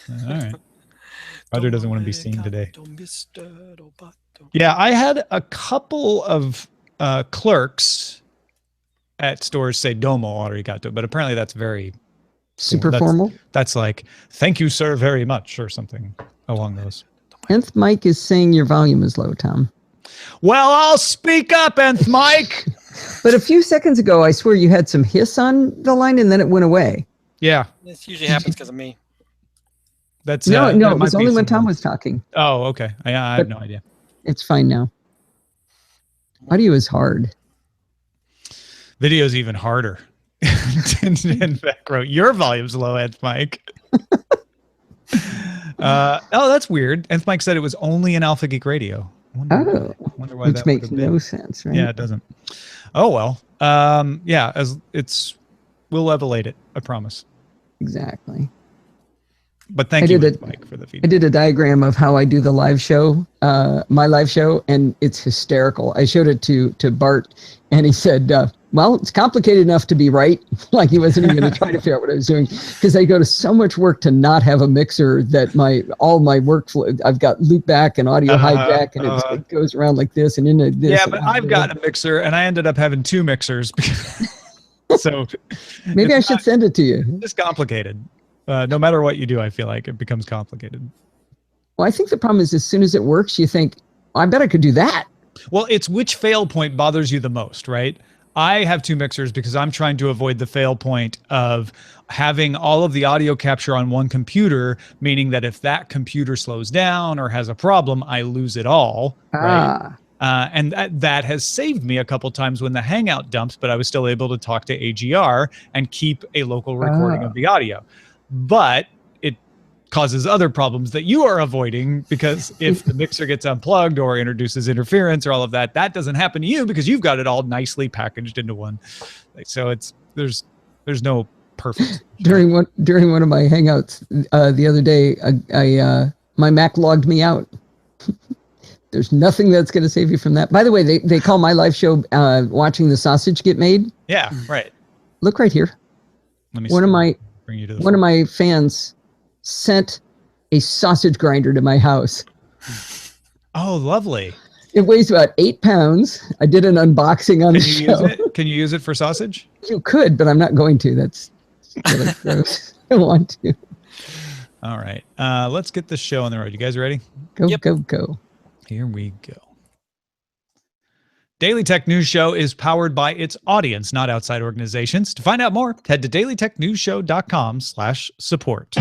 All right. Roger doesn't want to be seen today. Yeah, I had a couple of clerks at stores say domo arigato, but apparently that's very super formal. That's like, thank you, sir, very much, or something along those. Nth Mike is saying your volume is low, Tom. Well, I'll speak up, Nth Mike. But a few seconds ago, I swear you had some hiss on the line and then it went away. Yeah. This usually happens because of me. That's no, it was only when Tom was talking. Oh, okay. I have no idea. It's fine now. Audio is hard. Video is even harder. In fact, your volume's low, Nth Mike. Oh, that's weird. Nth Mike said it was only in Alpha Geek Radio. Wonder why which makes no sense, right? Yeah, it doesn't. Oh well. Yeah, we'll levelate it. I promise. Exactly. But thank you, Mike, for the feedback. I did a diagram of how I do the live show, my live show, and it's hysterical. I showed it to Bart, and he said, well, it's complicated enough to be right. Like he wasn't even going to try to figure out what I was doing, because I go to so much work to not have a mixer that all my workflow, I've got loop back and audio hijack, and it goes around like this and into this. Yeah, but I've got a mixer, and I ended up having two mixers. So maybe I should send it to you. It's complicated. No matter what you do, I feel like it becomes complicated. Well, I think the problem is as soon as it works, you think, I bet I could do that. Well, it's which fail point bothers you the most, right? I have two mixers because I'm trying to avoid the fail point of having all of the audio capture on one computer, meaning that if that computer slows down or has a problem, I lose it all, right? And that has saved me a couple times when the Hangout dumps, but I was still able to talk to AGR and keep a local recording of the audio. But it causes other problems that you are avoiding, because if the mixer gets unplugged or introduces interference or all of that, that doesn't happen to you because you've got it all nicely packaged into one. So there's no perfect. During one of my Hangouts the other day, my Mac logged me out. There's nothing that's going to save you from that. By the way, they call my live show watching the sausage get made. Yeah, right. Look right here. Let me one of my fans sent a sausage grinder to my house. Oh, lovely. It weighs about 8 pounds. I did an unboxing on the show. Can you use it for sausage? You could, but I'm not going to. That's really gross. I want to. All right. Let's get the show on the road. You guys ready? Go. Here we go. Daily Tech News Show is powered by its audience, not outside organizations. To find out more, head to dailytechnewsshow.com/support.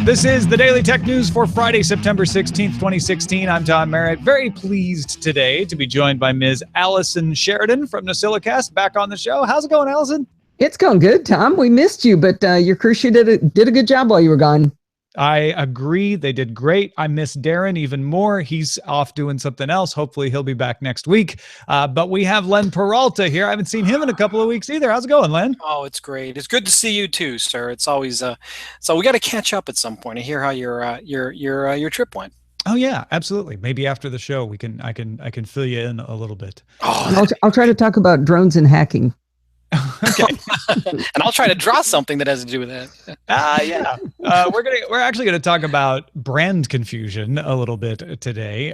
This is the Daily Tech News for Friday, September 16th, 2016. I'm Tom Merritt. Very pleased today to be joined by Ms. Allison Sheridan from Nosilicast back on the show. How's it going, Allison? It's going good, Tom. We missed you, but your crew did a good job while you were gone. I agree. They did great. I miss Darren even more. He's off doing something else. Hopefully he'll be back next week. But we have Len Peralta here. I haven't seen him in a couple of weeks either. How's it going, Len? Oh, it's great. It's good to see you too, sir. It's always so we got to catch up at some point and hear how your trip went. Oh yeah, absolutely. Maybe after the show I can fill you in a little bit. Oh, I'll try to talk about drones and hacking. Okay. And I'll try to draw something that has to do with that. Yeah. We're actually going to talk about brand confusion a little bit today.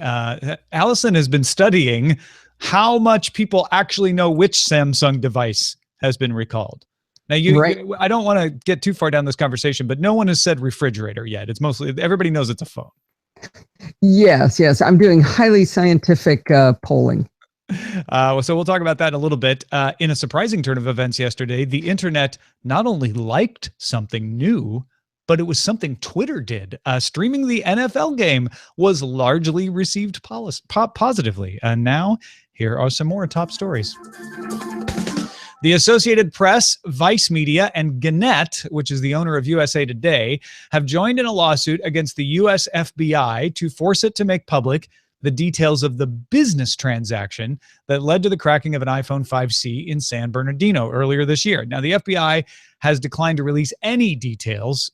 Allison has been studying how much people actually know which Samsung device has been recalled. Now, I don't want to get too far down this conversation, but no one has said refrigerator yet. It's mostly everybody knows it's a phone. Yes. I'm doing highly scientific polling. So we'll talk about that in a little bit. In a surprising turn of events yesterday, the internet not only liked something new, but it was something Twitter did. Streaming the NFL game was largely received positively. And now, here are some more top stories. The Associated Press, Vice Media, and Gannett, which is the owner of USA Today, have joined in a lawsuit against the U.S. FBI to force it to make public the details of the business transaction that led to the cracking of an iPhone 5C in San Bernardino earlier this year. Now, the FBI has declined to release any details,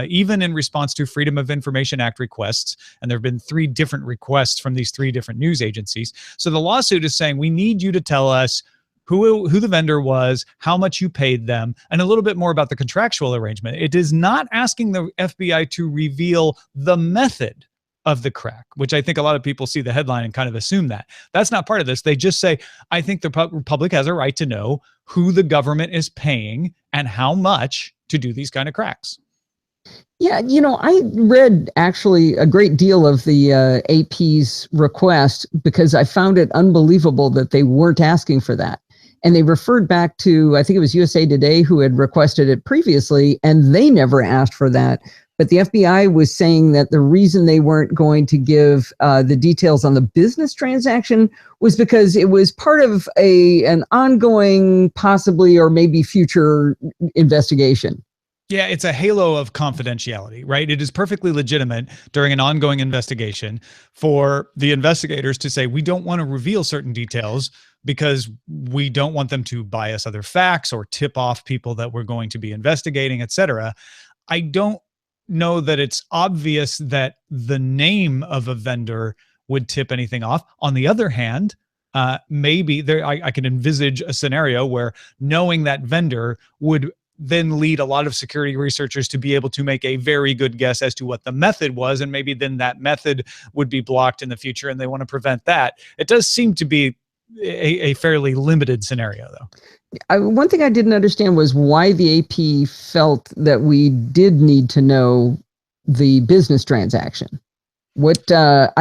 even in response to Freedom of Information Act requests. And there have been 3 different requests from these 3 different news agencies. So the lawsuit is saying, we need you to tell us who the vendor was, how much you paid them, and a little bit more about the contractual arrangement. It is not asking the FBI to reveal the method of the crack, which I think a lot of people see the headline and kind of assume that. That's not part of this. They just say, I think the public has a right to know who the government is paying and how much to do these kind of cracks. Yeah, I read actually a great deal of the AP's request because I found it unbelievable that they weren't asking for that. And they referred back to, I think it was USA Today who had requested it previously, and they never asked for that. But the FBI was saying that the reason they weren't going to give the details on the business transaction was because it was part of an ongoing, possibly or maybe future investigation. Yeah, it's a halo of confidentiality, right? It is perfectly legitimate during an ongoing investigation for the investigators to say, we don't want to reveal certain details because we don't want them to bias other facts or tip off people that we're going to be investigating, et cetera. I don't know that it's obvious that the name of a vendor would tip anything off. On the other hand, maybe I can envisage a scenario where knowing that vendor would then lead a lot of security researchers to be able to make a very good guess as to what the method was, and maybe then that method would be blocked in the future, and they want to prevent that. It does seem to be a fairly limited scenario, though. One thing I didn't understand was why the AP felt that we did need to know the business transaction. What to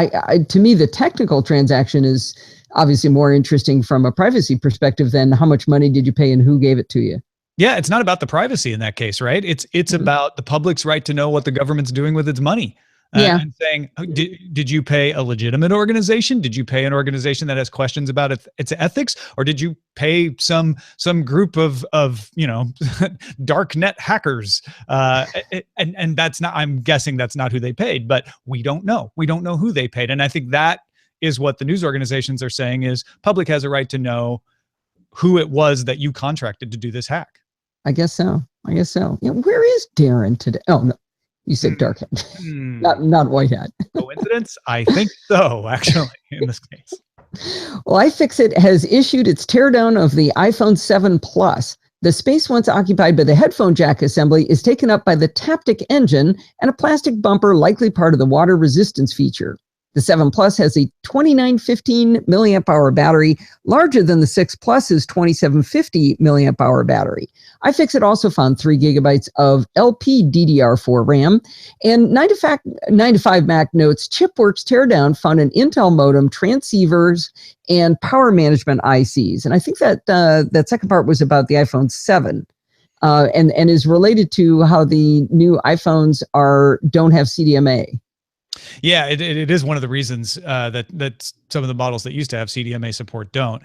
me, the technical transaction is obviously more interesting from a privacy perspective than how much money did you pay and who gave it to you. Yeah, it's not about the privacy in that case, right? It's about the public's right to know what the government's doing with its money. And saying, did you pay a legitimate organization? Did you pay an organization that has questions about its ethics, or did you pay some group of dark net hackers? And that's not. I'm guessing that's not who they paid, but we don't know. We don't know who they paid, and I think that is what the news organizations are saying: is public has a right to know who it was that you contracted to do this hack. I guess so. Yeah, where is Darren today? Oh no. You said dark hat, not white hat. Coincidence? I think so, actually, in this case. Well, iFixit has issued its teardown of the iPhone 7 Plus. The space once occupied by the headphone jack assembly is taken up by the Taptic engine and a plastic bumper, likely part of the water resistance feature. The 7 Plus has a 2915 milliamp hour battery, larger than the 6 Plus's 2750 milliamp hour battery. iFixit also found 3 gigabytes of LPDDR4 RAM, and 9to5Mac notes ChipWorks Teardown found an Intel modem, transceivers, and power management ICs. And I think that that second part was about the iPhone 7. And is related to how the new iPhones don't have CDMA. Yeah, it is one of the reasons that some of the models that used to have CDMA support don't.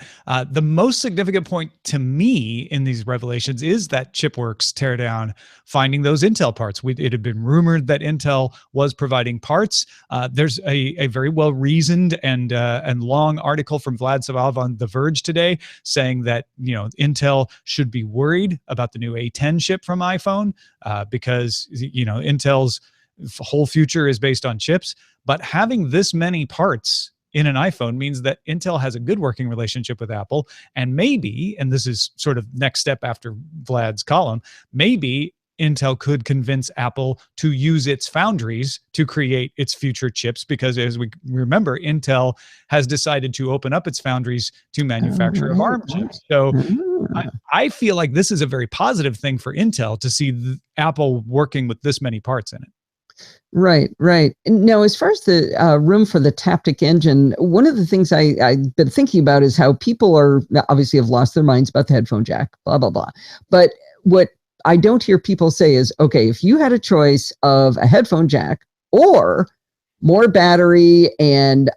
The most significant point to me in these revelations is that ChipWorks teardown finding those Intel parts. It had been rumored that Intel was providing parts. There's a very well-reasoned and long article from Vlad Savov on The Verge today saying that Intel should be worried about the new A10 chip from iPhone because Intel's whole future is based on chips, but having this many parts in an iPhone means that Intel has a good working relationship with Apple, and maybe, and this is sort of next step after Vlad's column, maybe Intel could convince Apple to use its foundries to create its future chips, because as we remember, Intel has decided to open up its foundries to manufacture of ARM chips. So I feel like this is a very positive thing for Intel to see Apple working with this many parts in it. Right. Now, as far as the room for the Taptic engine, one of the things I've been thinking about is how people obviously have lost their minds about the headphone jack, blah, blah, blah. But what I don't hear people say is, okay, if you had a choice of a headphone jack or more battery and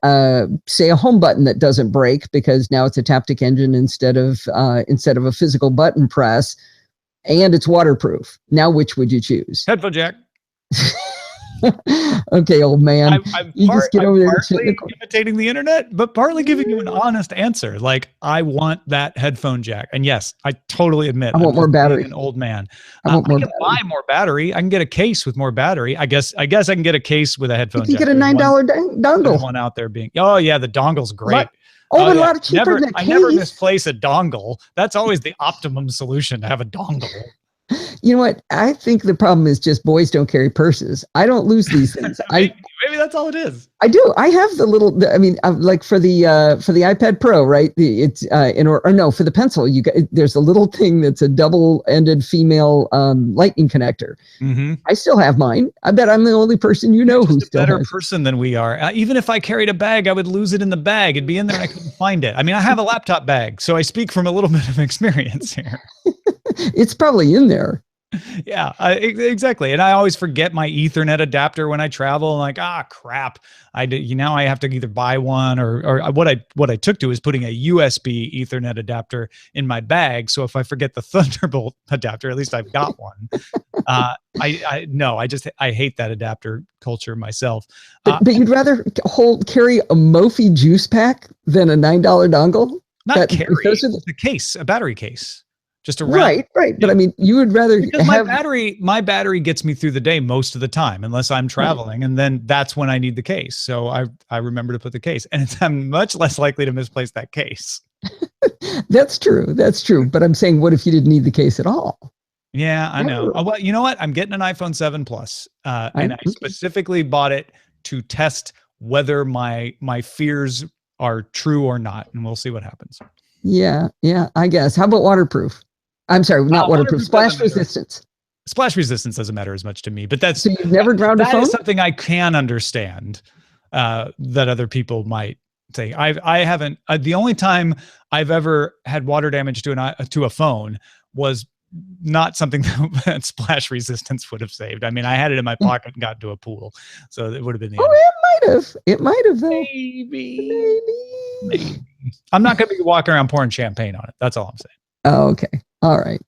say a home button that doesn't break because now it's a Taptic engine instead of a physical button press, and it's waterproof, now which would you choose? Headphone jack. Okay, old man. I'm You just get over there and sit in partly the corner. imitating the internet, but partly giving you an honest answer. Like, I want that headphone jack. And yes, I totally admit I I'm want more just being battery. an old man. I want I more can battery. buy more battery. I can get a case with more battery. I guess I can get a case with a You headphone can jack. get a $9 There's dongle. one out there being, oh yeah, the dongle's great. Oh, but a Yeah. lot cheaper than a I never case. misplace a dongle. That's always the optimum solution, to have a dongle. You know what? I think the problem is just boys don't carry purses. I don't lose these things. Maybe that's all it is. I do. I have the little. I mean, like for the iPad Pro, right? It's for the pencil. There's a little thing that's a double-ended female lightning connector. Mm-hmm. I still have mine. I bet I'm the only person who's a better person than we are. Even if I carried a bag, I would lose it in the bag. It'd be in there and I couldn't find it. I mean, I have a laptop bag, so I speak from a little bit of experience here. It's probably in there. Yeah, exactly. And I always forget my Ethernet adapter when I travel. I'm like, crap. Now I have to either buy one or what I took to is putting a USB Ethernet adapter in my bag. So if I forget the Thunderbolt adapter, at least I've got one. I hate that adapter culture myself. But you'd rather carry a Mophie juice pack than a $9 dongle? Not carry. The case, a battery case. Just right. But I mean, you would rather because my battery gets me through the day most of the time, unless I'm traveling, and then that's when I need the case. So I remember to put the case, and I'm much less likely to misplace that case. That's true. But I'm saying, what if you didn't need the case at all? Yeah, I know. Oh, well, you know what? I'm getting an iPhone 7 Plus, and I specifically bought it to test whether my fears are true or not, and we'll see what happens. Yeah, I guess. How about waterproof? I'm sorry, not waterproof. Splash resistance. Splash resistance doesn't matter as much to me, but so you've never drowned a phone? That is something I can understand that other people might say. I haven't. The only time I've ever had water damage to a phone was not something that splash resistance would have saved. I mean, I had it in my pocket and got into a pool, so it would have been the end. It might have though. Maybe. I'm not going to be walking around pouring champagne on it. That's all I'm saying. Oh, okay. All right.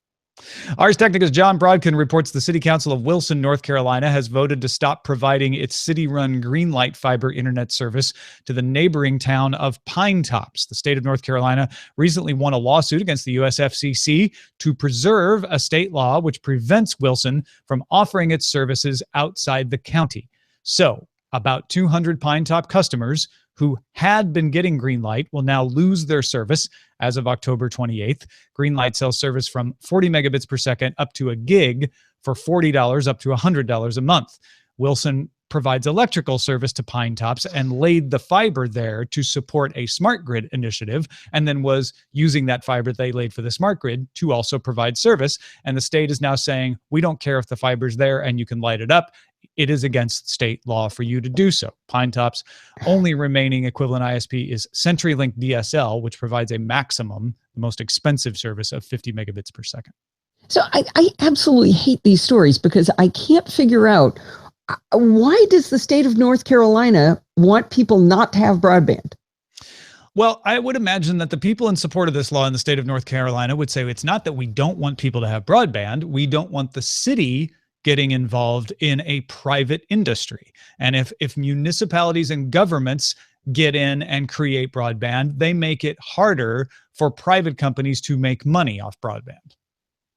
Ars Technica's John Brodkin reports the City Council of Wilson, North Carolina, has voted to stop providing its city-run Greenlight fiber internet service to the neighboring town of Pine Tops. The state of North Carolina recently won a lawsuit against the U.S. FCC to preserve a state law which prevents Wilson from offering its services outside the county. So, about 200 Pine Top customers who had been getting Greenlight will now lose their service as of October 28th. Greenlight sells service from 40 megabits per second up to a gig for $40 up to $100 a month. Wilson provides electrical service to Pine Tops and laid the fiber there to support a smart grid initiative, and then was using that fiber they laid for the smart grid to also provide service. And the state is now saying, we don't care if the fiber's there and you can light it up. It is against state law for you to do so. Pine Top's only remaining equivalent ISP is CenturyLink DSL, which provides a maximum, the most expensive service of 50 megabits per second. So I absolutely hate these stories because I can't figure out why does the state of North Carolina want people not to have broadband? Well, I would imagine that the people in support of this law in the state of North Carolina would say it's not that we don't want people to have broadband. We don't want the city getting involved in a private industry. And if municipalities and governments get in and create broadband, they make it harder for private companies to make money off broadband.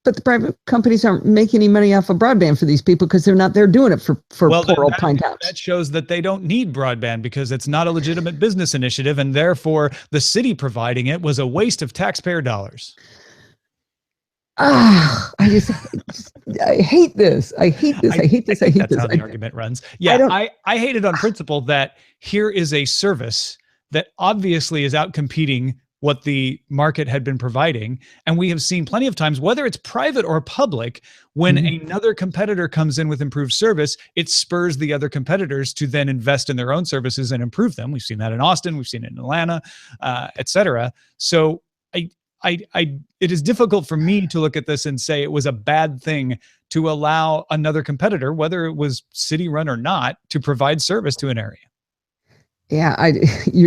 But the private companies aren't making any money off of broadband for these people because they're doing it for poor old Pine Tops. That shows that they don't need broadband because it's not a legitimate business initiative, and therefore the city providing it was a waste of taxpayer dollars. I hate this. I hate this. That's how the argument runs. Yeah, I hate it on principle that here is a service that obviously is out competing what the market had been providing. And we have seen plenty of times, whether it's private or public, when another competitor comes in with improved service, it spurs the other competitors to then invest in their own services and improve them. We've seen that in Austin. We've seen it in Atlanta, et cetera. So it is difficult for me to look at this and say it was a bad thing to allow another competitor, whether it was city run or not, to provide service to an area. Yeah,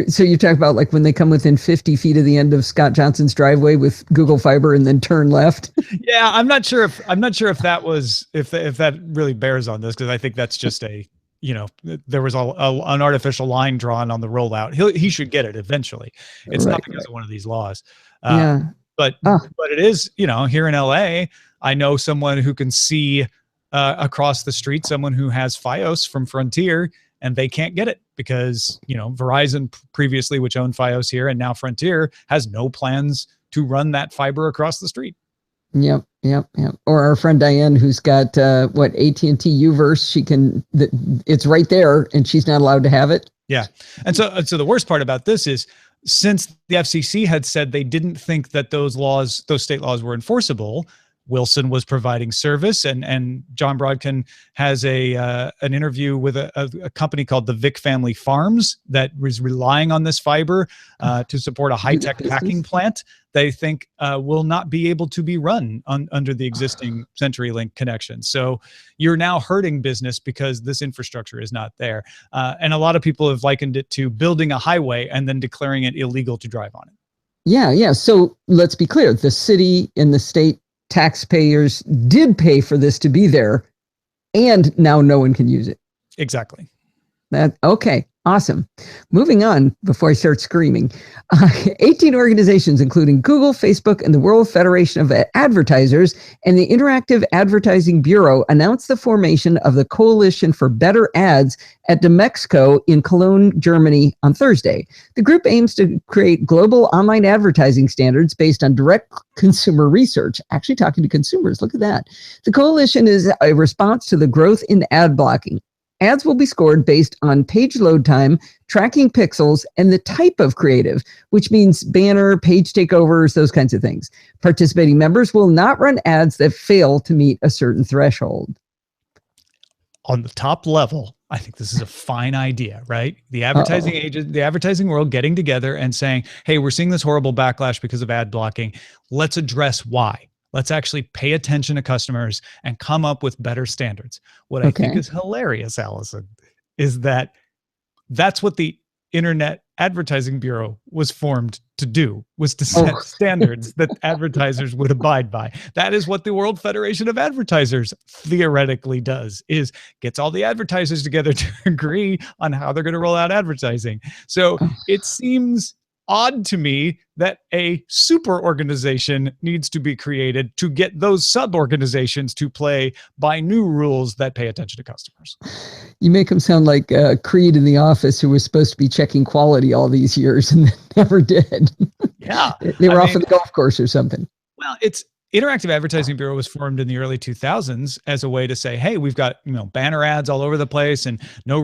so you talk about like when they come within 50 feet of the end of Scott Johnson's driveway with Google Fiber and then turn left. Yeah, I'm not sure if that really bears on this, because I think that's just there was an artificial line drawn on the rollout. He should get it eventually. It's not because of one of these laws. But it is, here in LA, I know someone who can see across the street, someone who has Fios from Frontier, and they can't get it because, Verizon previously, which owned Fios here, and now Frontier has no plans to run that fiber across the street. Yep. Or our friend Diane, who's got AT&T Uverse, it's right there, and she's not allowed to have it. Yeah, and so the worst part about this is, since the FCC had said they didn't think that those state laws were enforceable, Wilson was providing service, and John Brodkin has an interview with a company called the Vic Family Farms that was relying on this fiber to support a high-tech packing plant. They think will not be able to be run under the existing CenturyLink connection. So you're now hurting business because this infrastructure is not there. And a lot of people have likened it to building a highway and then declaring it illegal to drive on it. Yeah. So let's be clear. The city and the state taxpayers did pay for this to be there, and now no one can use it. Exactly. Okay. Awesome. Moving on before I start screaming. 18 organizations, including Google, Facebook, and the World Federation of Advertisers and the Interactive Advertising Bureau, announced the formation of the Coalition for Better Ads at DE-CIX in Cologne, Germany on Thursday. The group aims to create global online advertising standards based on direct consumer research, actually talking to consumers. Look at that. The coalition is a response to the growth in ad blocking. Ads will be scored based on page load time, tracking pixels, and the type of creative, which means banner, page takeovers, those kinds of things. Participating members will not run ads that fail to meet a certain threshold. On the top level, I think this is a fine idea, right? The advertising agent, the advertising world getting together and saying, hey, we're seeing this horrible backlash because of ad blocking. Let's address why. Let's actually pay attention to customers and come up with better standards. What I think is hilarious, Allison, is that that's what the Internet Advertising Bureau was formed to do, was to set standards that advertisers would abide by. That is what the World Federation of Advertisers theoretically does, is gets all the advertisers together to agree on how they're going to roll out advertising. So it seems odd to me that a super organization needs to be created to get those sub-organizations to play by new rules that pay attention to customers. You make them sound like Creed in The Office, who was supposed to be checking quality all these years and never did. Yeah. They were off at the golf course or something. Well, Interactive Advertising Bureau was formed in the early 2000s as a way to say, hey, we've got, banner ads all over the place and no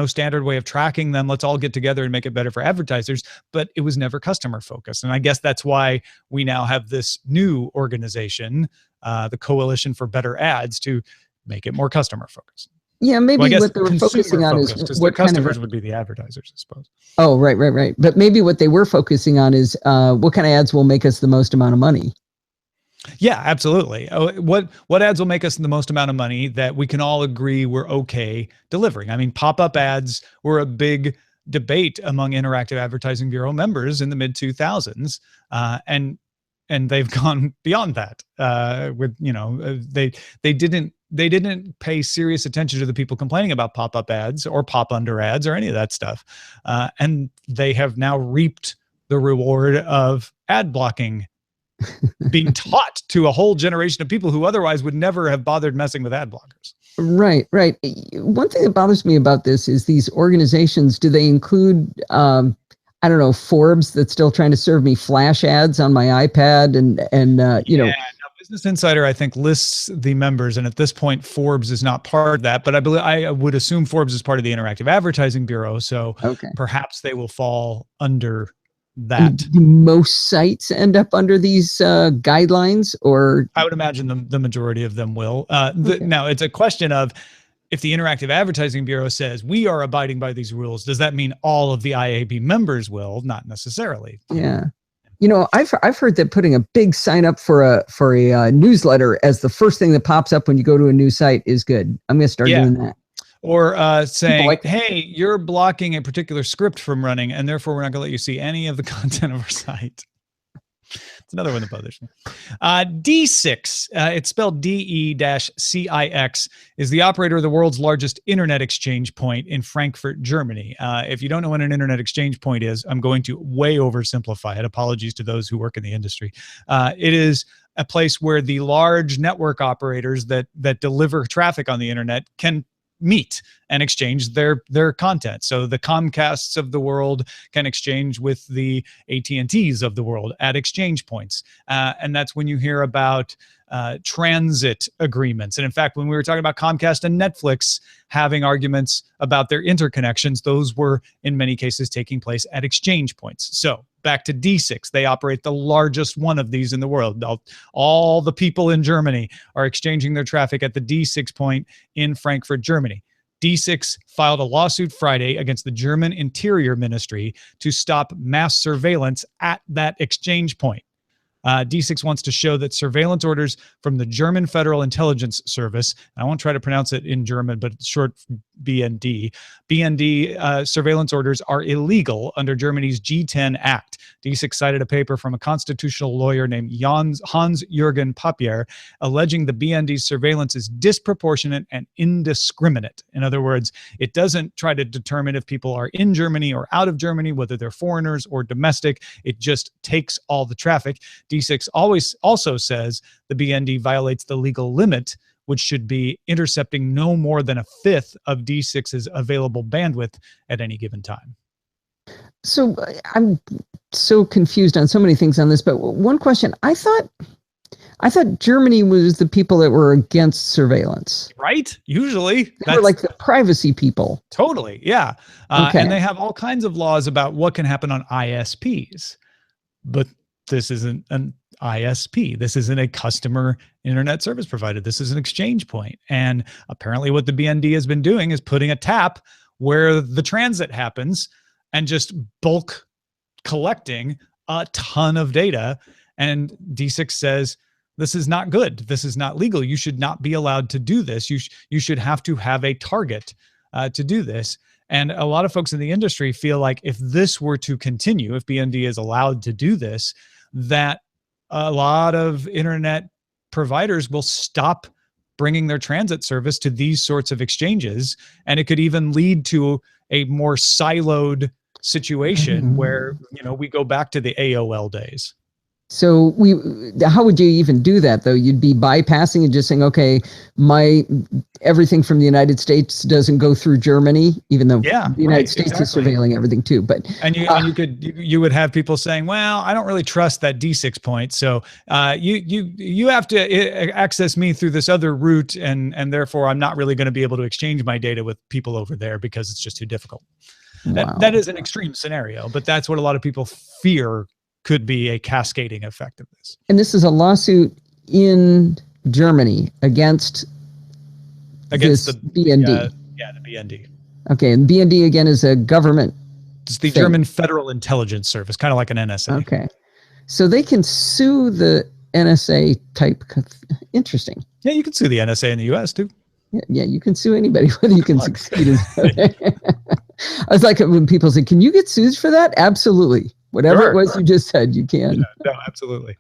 standard way of tracking them. Let's all get together and make it better for advertisers. But it was never customer focused. And I guess that's why we now have this new organization, the Coalition for Better Ads, to make it more customer focused. Yeah, maybe what they were focusing on is what customers would be the advertisers, I suppose. Oh, right. But maybe what they were focusing on is what kind of ads will make us the most amount of money. Yeah, absolutely. What ads will make us the most amount of money that we can all agree we're okay delivering? I mean, pop-up ads were a big debate among Interactive Advertising Bureau members in the mid 2000s, and they've gone beyond that. They didn't pay serious attention to the people complaining about pop-up ads or pop-under ads or any of that stuff, and they have now reaped the reward of ad blocking being taught to a whole generation of people who otherwise would never have bothered messing with ad blockers. Right. One thing that bothers me about this is these organizations, do they include, Forbes that's still trying to serve me flash ads on my iPad Now Business Insider, I think, lists the members, and at this point, Forbes is not part of that, but I would assume Forbes is part of the Interactive Advertising Bureau, so perhaps they will fall under that. Do most sites end up under these guidelines, or? I would imagine the majority of them will. Now, it's a question of, if the Interactive Advertising Bureau says we are abiding by these rules, does that mean all of the IAB members will? Not necessarily. Yeah. I've heard that putting a big sign up for a newsletter as the first thing that pops up when you go to a new site is good. I'm going to start doing that. Or saying, hey, you're blocking a particular script from running, and therefore we're not going to let you see any of the content of our site. It's another one that bothers me. DE-CIX, it's spelled DE-CIX, is the operator of the world's largest internet exchange point in Frankfurt, Germany. If you don't know what an internet exchange point is, I'm going to way oversimplify it. Apologies to those who work in the industry. It is a place where the large network operators that deliver traffic on the internet can meet and exchange their content. So the Comcasts of the world can exchange with the AT&Ts of the world at exchange points. And that's when you hear about transit agreements. And in fact, when we were talking about Comcast and Netflix having arguments about their interconnections, those were in many cases taking place at exchange points. So back to DE-CIX, they operate the largest one of these in the world. All the people in Germany are exchanging their traffic at the DE-CIX point in Frankfurt, Germany. DE-CIX filed a lawsuit Friday against the German Interior Ministry to stop mass surveillance at that exchange point. DE-CIX wants to show that surveillance orders from the German Federal Intelligence Service, I won't try to pronounce it in German, but it's short for BND. BND surveillance orders are illegal under Germany's G10 Act. DE-CIX cited a paper from a constitutional lawyer named Hans-Jürgen Papier, alleging the BND surveillance is disproportionate and indiscriminate. In other words, it doesn't try to determine if people are in Germany or out of Germany, whether they're foreigners or domestic. It just takes all the traffic. DE-CIX also says the BND violates the legal limit, which should be intercepting no more than a fifth of DE-CIX's available bandwidth at any given time. So I'm so confused on so many things on this, but one question, I thought Germany was the people that were against surveillance. Right? Usually. They were like the privacy people. Totally, yeah. Okay. And they have all kinds of laws about what can happen on ISPs. But this isn't an ISP. This isn't a customer internet service provider. This is an exchange point. And apparently what the BND has been doing is putting a tap where the transit happens and just bulk collecting a ton of data. And DE-CIX says, this is not good. This is not legal. You should not be allowed to do this. You should have to have a target to do this. And a lot of folks in the industry feel like if this were to continue, if BND is allowed to do this, that a lot of internet providers will stop bringing their transit service to these sorts of exchanges. And it could even lead to a more siloed situation where, we go back to the AOL days. So how would you even do that though? You'd be bypassing and just saying, okay, everything from the United States doesn't go through Germany, even though the United States is surveilling everything too. But you would have people saying, well, I don't really trust that DE-CIX point, so you have to access me through this other route, and therefore I'm not really going to be able to exchange my data with people over there because it's just too difficult. Wow. That is an extreme scenario, but that's what a lot of people fear could be a cascading effect of this. And this is a lawsuit in Germany against the BND. The BND. Okay, and BND again is a government. It's the German Federal Intelligence Service, kind of like an NSA. Okay, so they can sue the NSA type. Interesting. Yeah, you can sue the NSA in the U.S. too. Yeah, you can sue anybody whether you can succeed. I was like, when people say, "Can you get sued for that?" Absolutely. Whatever it was you just said, you can. Yeah, no, absolutely.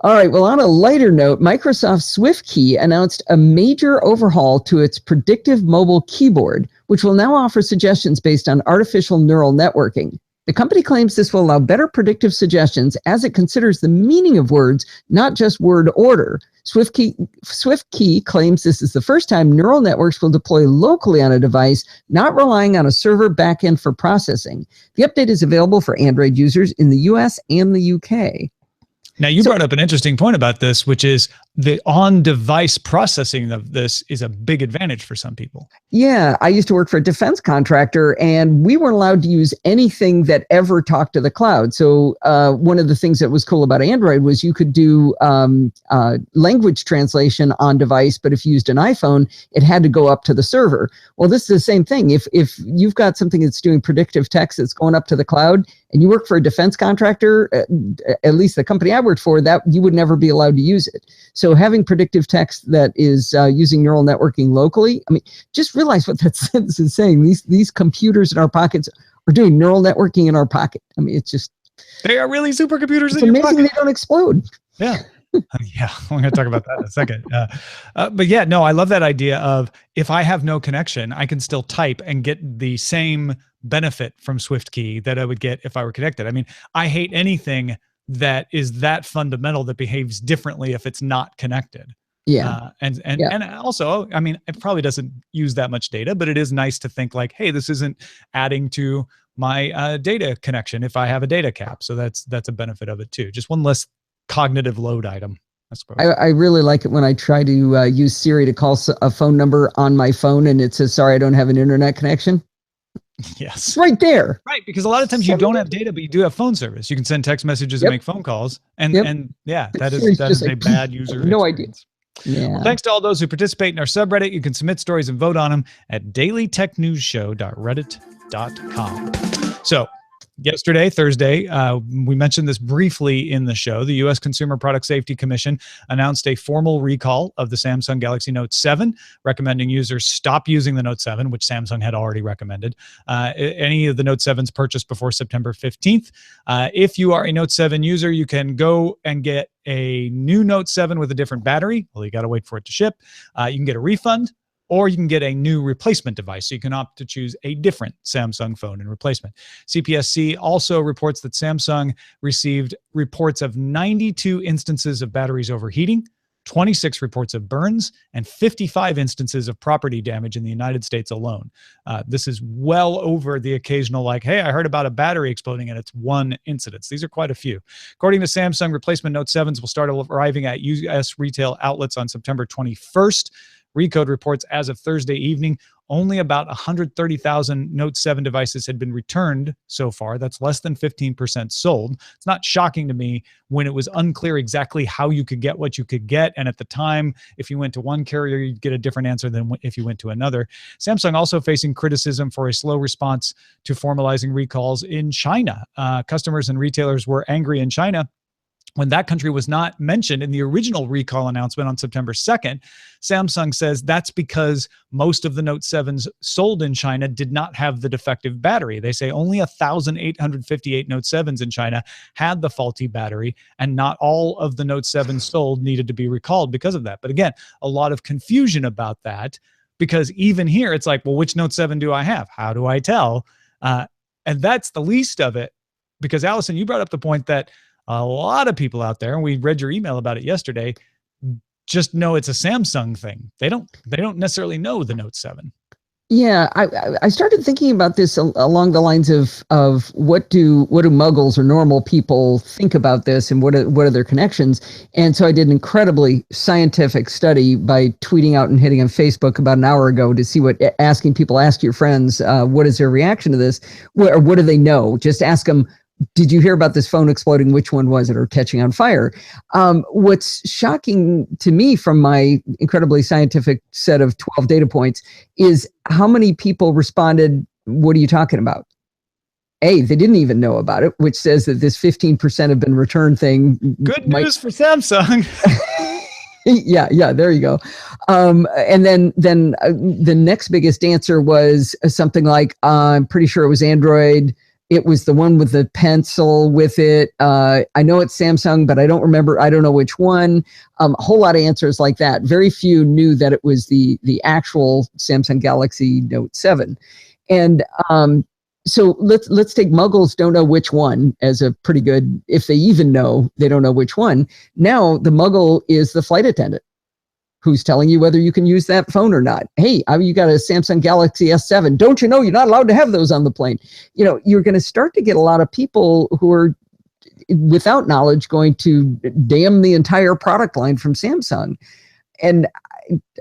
All right. Well, on a lighter note, Microsoft SwiftKey announced a major overhaul to its predictive mobile keyboard, which will now offer suggestions based on artificial neural networking. The company claims this will allow better predictive suggestions as it considers the meaning of words, not just word order. SwiftKey claims this is the first time neural networks will deploy locally on a device, not relying on a server backend for processing. The update is available for Android users in the US and the UK. Now, you brought up an interesting point about this, which is the on-device processing of this is a big advantage for some people. Yeah, I used to work for a defense contractor, and we weren't allowed to use anything that ever talked to the cloud. So one of the things that was cool about Android was you could do language translation on device, but if you used an iPhone, it had to go up to the server. Well, this is the same thing. If you've got something that's doing predictive text that's going up to the cloud, and you work for a defense contractor, at least the company I worked for, that you would never be allowed to use it. So having predictive text that is using neural networking locally, I mean, just realize what that sentence is saying. These computers in our pockets are doing neural networking in our pocket. I mean, it's just They are really supercomputers It's in your amazing pocket. they don't explode. Yeah. Yeah, I'm going to talk about that in a second. But yeah, no, I love that idea of if I have no connection, I can still type and get the same benefit from SwiftKey that I would get if I were connected. I mean, I hate anything that is that fundamental that behaves differently if it's not connected. Yeah. And also, I mean, it probably doesn't use that much data, but it is nice to think like, hey, this isn't adding to my data connection if I have a data cap. So that's a benefit of it too. Just one less cognitive load item, I suppose. I really like it when I try to use Siri to call a phone number on my phone and it says, sorry, I don't have an internet connection. Yes. It's right there. Right. Because a lot of times you don't have data, but you do have phone service. You can send text messages and make phone calls. And yeah, that is a bad user no experience. Idea. Yeah. Well, thanks to all those who participate in our subreddit. You can submit stories and vote on them at dailytechnewsshow.reddit.com. So yesterday, Thursday, we mentioned this briefly in the show. The U.S. Consumer Product Safety Commission announced a formal recall of the Samsung Galaxy Note 7, recommending users stop using the Note 7, which Samsung had already recommended. Any of the Note 7s purchased before September 15th. If you are a Note 7 user, you can go and get a new Note 7 with a different battery. Well, you got to wait for it to ship. You can get a refund, or you can get a new replacement device. So you can opt to choose a different Samsung phone in replacement. CPSC also reports that Samsung received reports of 92 instances of batteries overheating, 26 reports of burns, and 55 instances of property damage in the United States alone. This is well over the occasional, like, hey, I heard about a battery exploding and it's one incident. These are quite a few. According to Samsung, replacement Note 7s will start arriving at U.S. retail outlets on September 21st. Recode reports as of Thursday evening, only about 130,000 Note 7 devices had been returned so far. That's less than 15% sold. It's not shocking to me when it was unclear exactly how you could get what you could get. And at the time, if you went to one carrier, you'd get a different answer than if you went to another. Samsung also facing criticism for a slow response to formalizing recalls in China. Customers and retailers were angry in China when that country was not mentioned in the original recall announcement on September 2nd. Samsung says that's because most of the Note 7s sold in China did not have the defective battery. They say only 1,858 Note 7s in China had the faulty battery, and not all of the Note 7s sold needed to be recalled because of that. But again, a lot of confusion about that, because even here, it's like, well, which Note 7 do I have? How do I tell? And that's the least of it, because Allison, you brought up the point that a lot of people out there, and we read your email about it yesterday, just know it's a Samsung thing. They don't necessarily know the Note 7. Yeah, I started thinking about this along the lines of what do muggles or normal people think about this, and what are their connections. And so I did an incredibly scientific study by tweeting out and hitting on Facebook about an hour ago to see asking people, ask your friends, what is their reaction to this, or what do they know? Just ask them, did you hear about this phone exploding? Which one was it, or catching on fire? What's shocking to me from my incredibly scientific set of 12 data points is how many people responded, what are you talking about? They didn't even know about it, which says that this 15% have been returned thing. Good news for Samsung. Yeah, there you go. And then the next biggest answer was something like, I'm pretty sure it was Android. It was the one with the pencil with it. I know it's Samsung, but I don't remember. I don't know which one. A whole lot of answers like that. Very few knew that it was the actual Samsung Galaxy Note 7. And so let's take muggles don't know which one as a pretty good, if they even know, they don't know which one. Now the muggle is the flight attendant who's telling you whether you can use that phone or not. Hey, you got a Samsung Galaxy S7. Don't you know you're not allowed to have those on the plane? You're going to start to get a lot of people who are without knowledge going to damn the entire product line from Samsung. And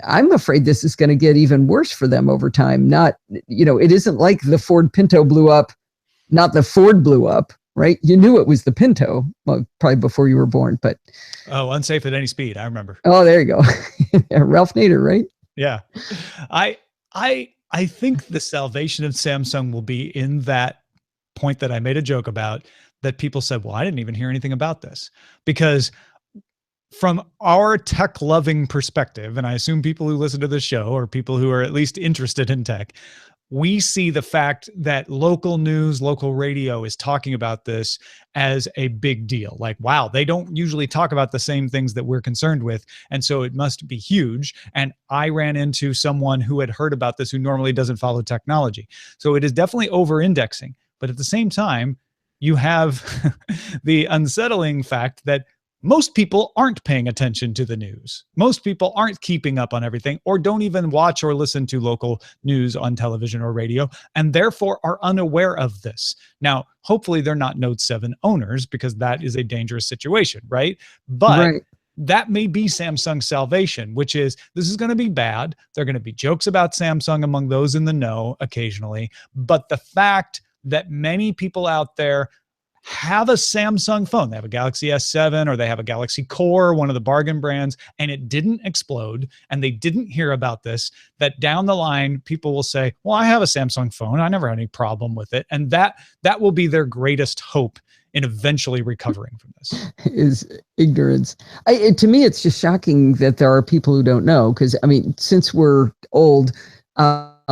I'm afraid this is going to get even worse for them over time. It isn't like the Ford Pinto blew up, not the Ford blew up, right? You knew it was the Pinto, well, probably before you were born, but. Oh, unsafe at any speed. I remember. Oh, there you go. Ralph Nader, right? Yeah. I think the salvation of Samsung will be in that point that I made a joke about, that people said, well, I didn't even hear anything about this. Because from our tech loving perspective, and I assume people who listen to this show are people who are at least interested in tech, we see the fact that local news, local radio is talking about this as a big deal. Like, wow, they don't usually talk about the same things that we're concerned with. And so it must be huge. And I ran into someone who had heard about this who normally doesn't follow technology. So it is definitely over-indexing. But at the same time, you have the unsettling fact that most people aren't paying attention to the news. Most people aren't keeping up on everything, or don't even watch or listen to local news on television or radio, and therefore are unaware of this. Now, hopefully they're not Note 7 owners, because that is a dangerous situation, right? But that may be Samsung's salvation, which is, this is going to be bad. There are going to be jokes about Samsung among those in the know occasionally. But the fact that many people out there have a Samsung phone, they have a Galaxy S7 or they have a Galaxy Core, one of the bargain brands, and it didn't explode and they didn't hear about this, that down the line, people will say, well, I have a Samsung phone. I never had any problem with it. And that will be their greatest hope in eventually recovering from this. Is ignorance. To me, it's just shocking that there are people who don't know, because, I mean, since we're old,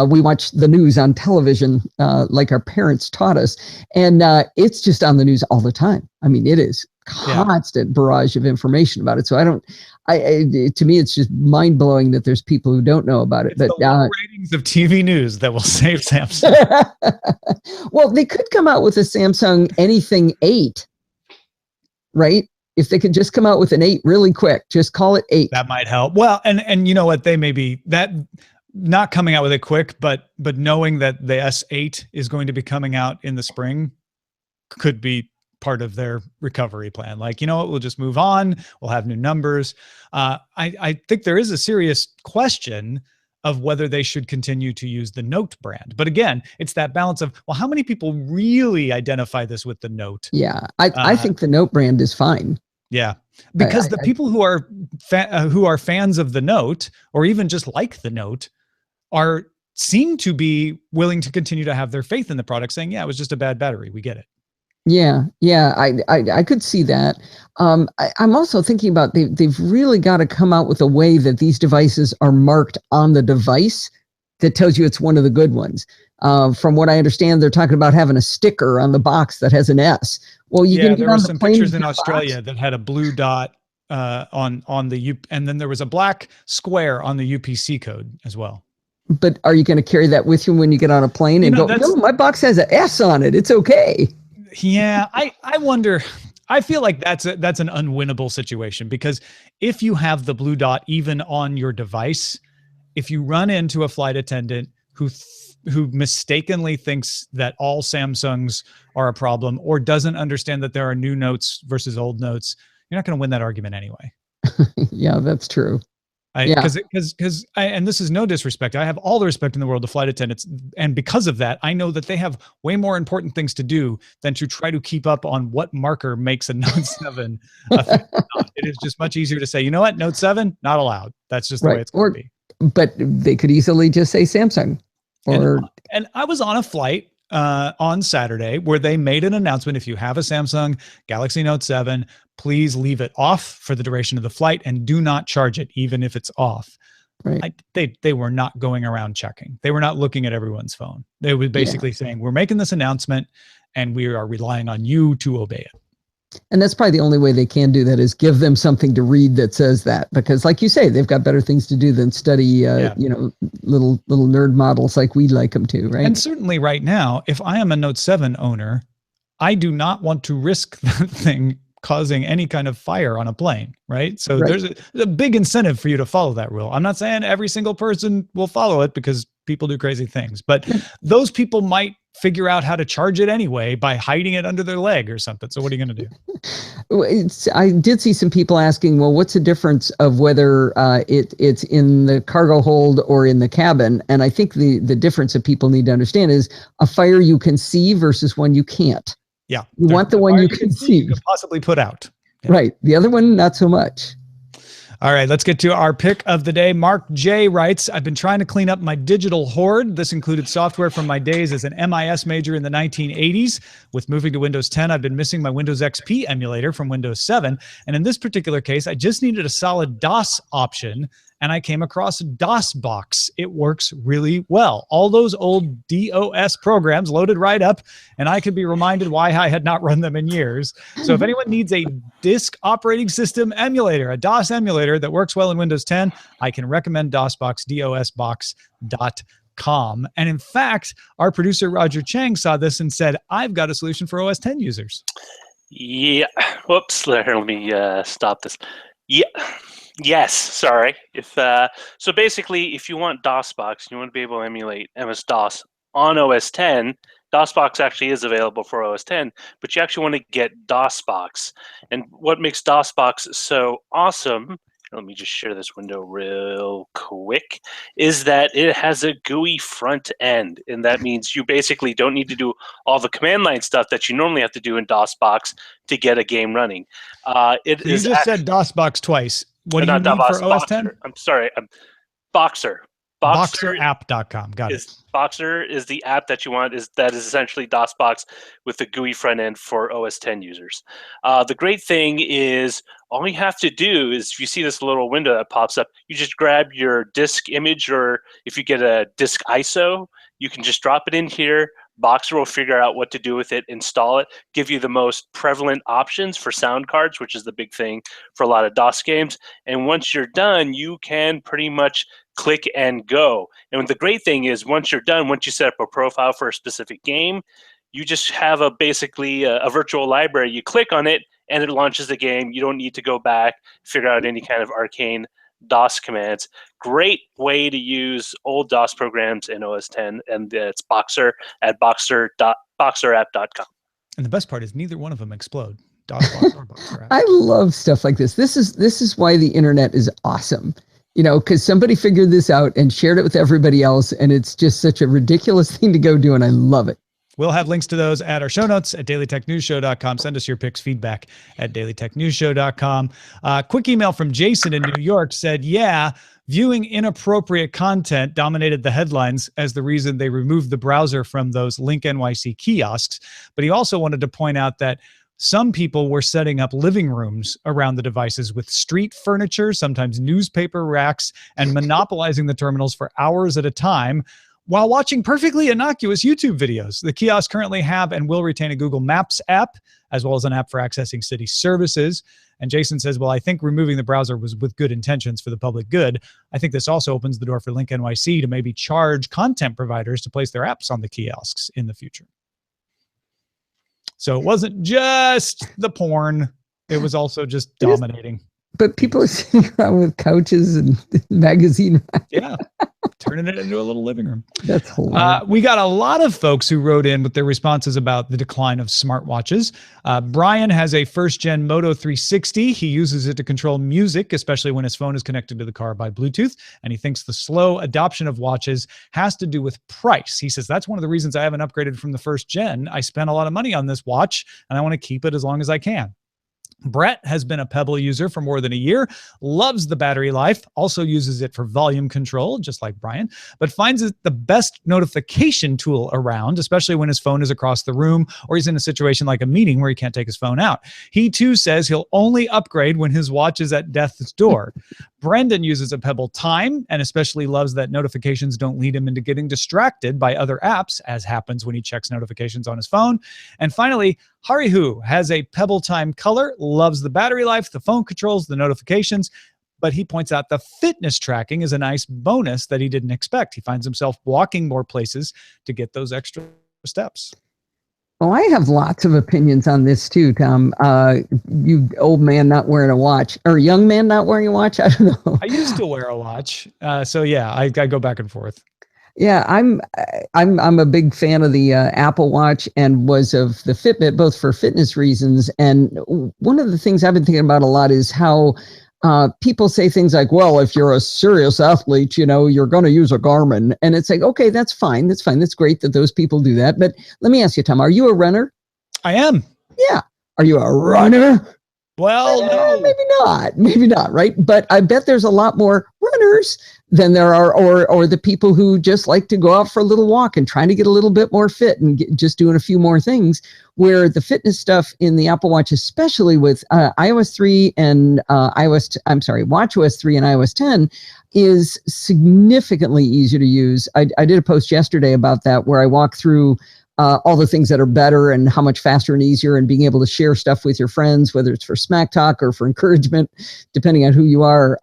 we watch the news on television like our parents taught us, and it's just on the news all the time. I mean, it is constant barrage of information about it. So to me, it's just mind blowing that there's people who don't know about it. It's but the ratings of TV news that will save Samsung. Well, they could come out with a Samsung Anything 8, right? If they could just come out with an 8 really quick, just call it 8. That might help. Well, and you know what, they may be that. Not coming out with it quick, but knowing that the S8 is going to be coming out in the spring could be part of their recovery plan. Like, you know what, we'll just move on. We'll have new numbers. I think there is a serious question of whether they should continue to use the Note brand. But again, it's that balance of, well, how many people really identify this with the Note? Yeah, I think the Note brand is fine. Yeah, because the people who are fans of the Note, or even just like the Note, seem to be willing to continue to have their faith in the product, saying, yeah, it was just a bad battery. We get it. Yeah. I could see that. I'm also thinking about they've really got to come out with a way that these devices are marked on the device that tells you it's one of the good ones. From what I understand, they're talking about having a sticker on the box that has an S. Well, there were some pictures in Australia that had a blue dot on the and then there was a black square on the UPC code as well. But are you going to carry that with you when you get on a plane and go, no, my box has an S on it, it's okay? Yeah, I wonder. I feel like that's an unwinnable situation, because if you have the blue dot even on your device, if you run into a flight attendant who mistakenly thinks that all Samsungs are a problem, or doesn't understand that there are new Notes versus old Notes, you're not going to win that argument anyway. Yeah, that's true. Because and this is no disrespect. I have all the respect in the world to flight attendants. And because of that, I know that they have way more important things to do than to try to keep up on what marker makes a Note 7 a thing or not. It is just much easier to say, you know what, Note 7, not allowed. That's just the way it's going to be. But they could easily just say Samsung. And I was on a flight on Saturday where they made an announcement. If you have a Samsung Galaxy Note 7, please leave it off for the duration of the flight and do not charge it, even if it's off. Right. They were not going around checking. They were not looking at everyone's phone. They were basically saying, we're making this announcement and we are relying on you to obey it. And that's probably the only way they can do that, is give them something to read that says that, because like you say, they've got better things to do than study, little nerd models like we'd like them to. Right. And certainly right now, if I am a Note 7 owner, I do not want to risk that thing causing any kind of fire on a plane, right? So there's a big incentive for you to follow that rule. I'm not saying every single person will follow it, because people do crazy things, but those people might figure out how to charge it anyway by hiding it under their leg or something. So what are you going to do? I did see some people asking, well, what's the difference of whether it's in the cargo hold or in the cabin? And I think the difference that people need to understand is a fire you can see versus one you can't. Yeah. You want the one you can see. You could possibly put out. Yeah. Right. The other one, not so much. All right, let's get to our pick of the day. Mark J. writes, I've been trying to clean up my digital hoard. This included software from my days as an MIS major in the 1980s. With moving to Windows 10, I've been missing my Windows XP emulator from Windows 7. And in this particular case, I just needed a solid DOS option and I came across DOSBox. It works really well. All those old DOS programs loaded right up, and I could be reminded why I had not run them in years. So if anyone needs a disk operating system emulator, a DOS emulator that works well in Windows 10, I can recommend DOSBox, DOSBox.com. And in fact, our producer Roger Chang saw this and said, I've got a solution for OS 10 users. Yeah. Whoops. Let me stop this. Yeah. Yes. Sorry. So basically, if you want DOSBox, you want to be able to emulate MS-DOS on OS 10. DOSBox actually is available for OS 10, but you actually want to get DOSBox. And what makes DOSBox so awesome, let me just share this window real quick, is that it has a GUI front end. And that means you basically don't need to do all the command line stuff that you normally have to do in DOSBox to get a game running. You just said DOSBox twice. What do you need for OS 10? I'm sorry. Boxer. Boxerapp.com. Got it. Boxer is the app that you want. That is essentially DOSBox with the GUI front end for OS 10 users. The great thing is all you have to do is, if you see this little window that pops up, you just grab your disk image, or if you get a disk ISO, you can just drop it in here. Boxer will figure out what to do with it, install it, give you the most prevalent options for sound cards, which is the big thing for a lot of DOS games. And once you're done, you can pretty much click and go. And the great thing is, once you're done, once you set up a profile for a specific game, you just have basically a virtual library. You click on it and it launches the game. You don't need to go back, figure out any kind of arcane DOS commands. Great way to use old DOS programs in OS 10, and it's Boxer at boxerapp.com. And the best part is neither one of them explode. DOSBox or Boxer app. I love stuff like this. This is why the internet is awesome. Because somebody figured this out and shared it with everybody else, and it's just such a ridiculous thing to go do, and I love it. We'll have links to those at our show notes at dailytechnewsshow.com. Send us your picks, feedback at dailytechnewsshow.com. Quick email from Jason in New York said, yeah, viewing inappropriate content dominated the headlines as the reason they removed the browser from those Link NYC kiosks. But he also wanted to point out that some people were setting up living rooms around the devices with street furniture, sometimes newspaper racks, and monopolizing the terminals for hours at a time while watching perfectly innocuous YouTube videos. The kiosks currently have and will retain a Google Maps app, as well as an app for accessing city services. And Jason says, well, I think removing the browser was with good intentions for the public good. I think this also opens the door for Link NYC to maybe charge content providers to place their apps on the kiosks in the future. So it wasn't just the porn. It was also just dominating. But people are sitting around with couches and magazine. Yeah. Turning it into a little living room. That's hilarious. We got a lot of folks who wrote in with their responses about the decline of smartwatches. Brian has a first-gen Moto 360. He uses it to control music, especially when his phone is connected to the car by Bluetooth. And he thinks the slow adoption of watches has to do with price. He says, that's one of the reasons I haven't upgraded from the first gen. I spent a lot of money on this watch, and I want to keep it as long as I can. Brett has been a Pebble user for more than a year, loves the battery life, also uses it for volume control, just like Brian, but finds it the best notification tool around, especially when his phone is across the room or he's in a situation like a meeting where he can't take his phone out. He too says he'll only upgrade when his watch is at death's door. Brendan uses a Pebble Time and especially loves that notifications don't lead him into getting distracted by other apps, as happens when he checks notifications on his phone. And finally, Harihu has a Pebble Time Color, loves the battery life, the phone controls, the notifications, but he points out the fitness tracking is a nice bonus that he didn't expect. He finds himself walking more places to get those extra steps. Well, I have lots of opinions on this too, Tom. You old man not wearing a watch, or young man not wearing a watch. I don't know. I used to wear a watch, so yeah, I go back and forth. Yeah, I'm a big fan of the Apple Watch and was of the Fitbit, both for fitness reasons. And one of the things I've been thinking about a lot is how people say things like, well, if you're a serious athlete, you're going to use a Garmin. And it's like, okay, that's fine. That's fine. That's great that those people do that. But let me ask you, Tom, are you a runner? I am. Yeah. Are you a runner? Well, no. Maybe not, right? But I bet there's a lot more runners than there are, or the people who just like to go out for a little walk and trying to get a little bit more fit and just doing a few more things, where the fitness stuff in the Apple Watch, especially with iOS 3 and watchOS 3 and iOS 10, is significantly easier to use. I did a post yesterday about that where I walk through all the things that are better and how much faster and easier, and being able to share stuff with your friends, whether it's for smack talk or for encouragement, depending on who you are.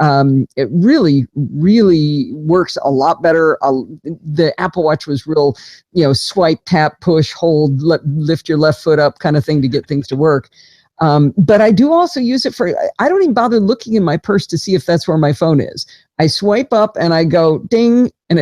It really, really works a lot better. The Apple Watch was real, swipe, tap, push, hold, lift your left foot up kind of thing to get things to work. But I do also use it for, I don't even bother looking in my purse to see if that's where my phone is. I swipe up and I go ding, and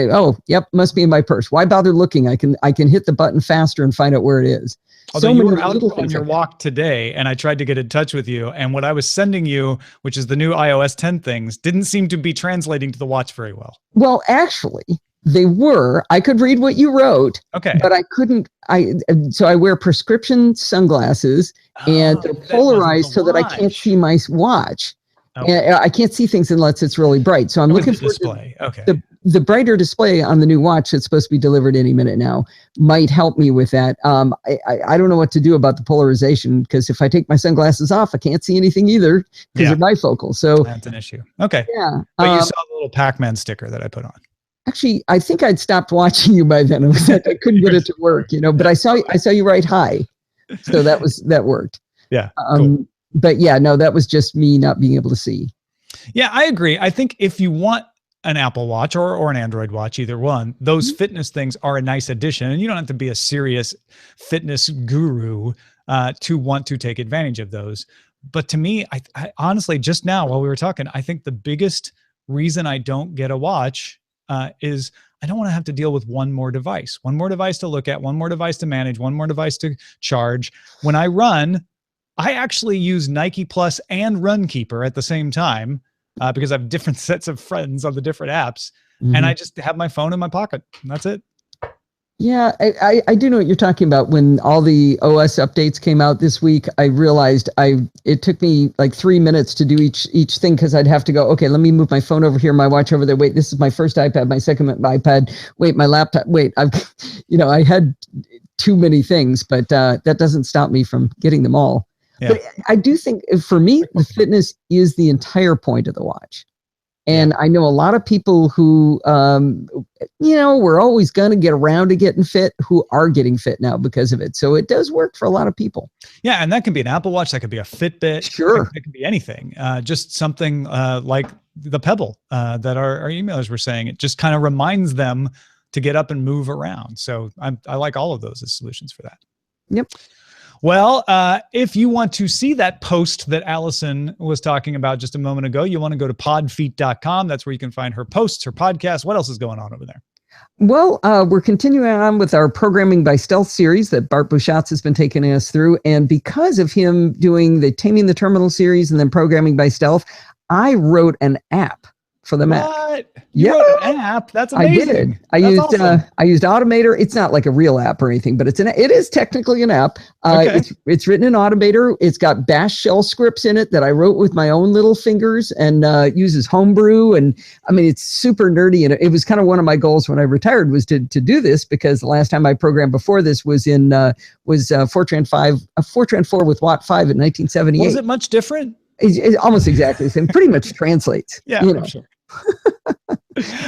yep, must be in my purse. Why bother looking? I can hit the button faster and find out where it is. Although you were out on your walk today, and I tried to get in touch with you, and what I was sending you, which is the new iOS 10 things, didn't seem to be translating to the watch very well. Well, actually, they were. I could read what you wrote, okay, but I couldn't. So I wear prescription sunglasses, and they're polarized so that I can't see my watch. And I can't see things unless it's really bright. So I'm looking for display. Okay. The brighter display on the new watch that's supposed to be delivered any minute now might help me with that. I don't know what to do about the polarization, because if I take my sunglasses off, I can't see anything either because they're bifocal. So that's an issue. Okay. Yeah. But you saw the little Pac-Man sticker that I put on. Actually, I think I'd stopped watching you by then. I couldn't get it to work, but I saw you write hi. So that worked. Yeah. Cool. But yeah, no, that was just me not being able to see. Yeah, I agree. I think if you want an Apple Watch or an Android watch, either one, those fitness things are a nice addition. And you don't have to be a serious fitness guru to want to take advantage of those. But to me, I honestly, just now while we were talking, I think the biggest reason I don't get a watch is I don't want to have to deal with one more device to look at, one more device to manage, one more device to charge. When I run, I actually use Nike Plus and Runkeeper at the same time because I have different sets of friends on the different apps. Mm-hmm. And I just have my phone in my pocket. And that's it. Yeah, I do know what you're talking about. When all the OS updates came out this week, I realized it took me like 3 minutes to do each thing, because I'd have to go, okay, let me move my phone over here, my watch over there. Wait, this is my first iPad, my second iPad. Wait, my laptop. Wait, I had too many things, but that doesn't stop me from getting them all. Yeah. But I do think, for me, the fitness is the entire point of the watch. And I know a lot of people who, were always going to get around to getting fit, who are getting fit now because of it. So it does work for a lot of people. Yeah. And that can be an Apple Watch. That could be a Fitbit. Sure. It could be anything. Just something like the Pebble that our emailers were saying. It just kind of reminds them to get up and move around. So I like all of those as solutions for that. Yep. Well, if you want to see that post that Allison was talking about just a moment ago, you want to go to podfeet.com. That's where you can find her posts, her podcast. What else is going on over there? Well, we're continuing on with our Programming by Stealth series that Bart Busschots has been taking us through. And because of him doing the Taming the Terminal series and then Programming by Stealth, I wrote an app for the Mac. What? You wrote an app? That's amazing. I used Automator. It's not like a real app or anything, but it is technically an app. Okay. It's written in Automator. It's got Bash shell scripts in it that I wrote with my own little fingers, and uses Homebrew. And I mean, it's super nerdy. And it was kind of one of my goals when I retired was to do this, because the last time I programmed before this was in Fortran 4 with Watt 5 in 1978. Was it much different? It's almost exactly the same. Pretty much translates. Yeah, sure.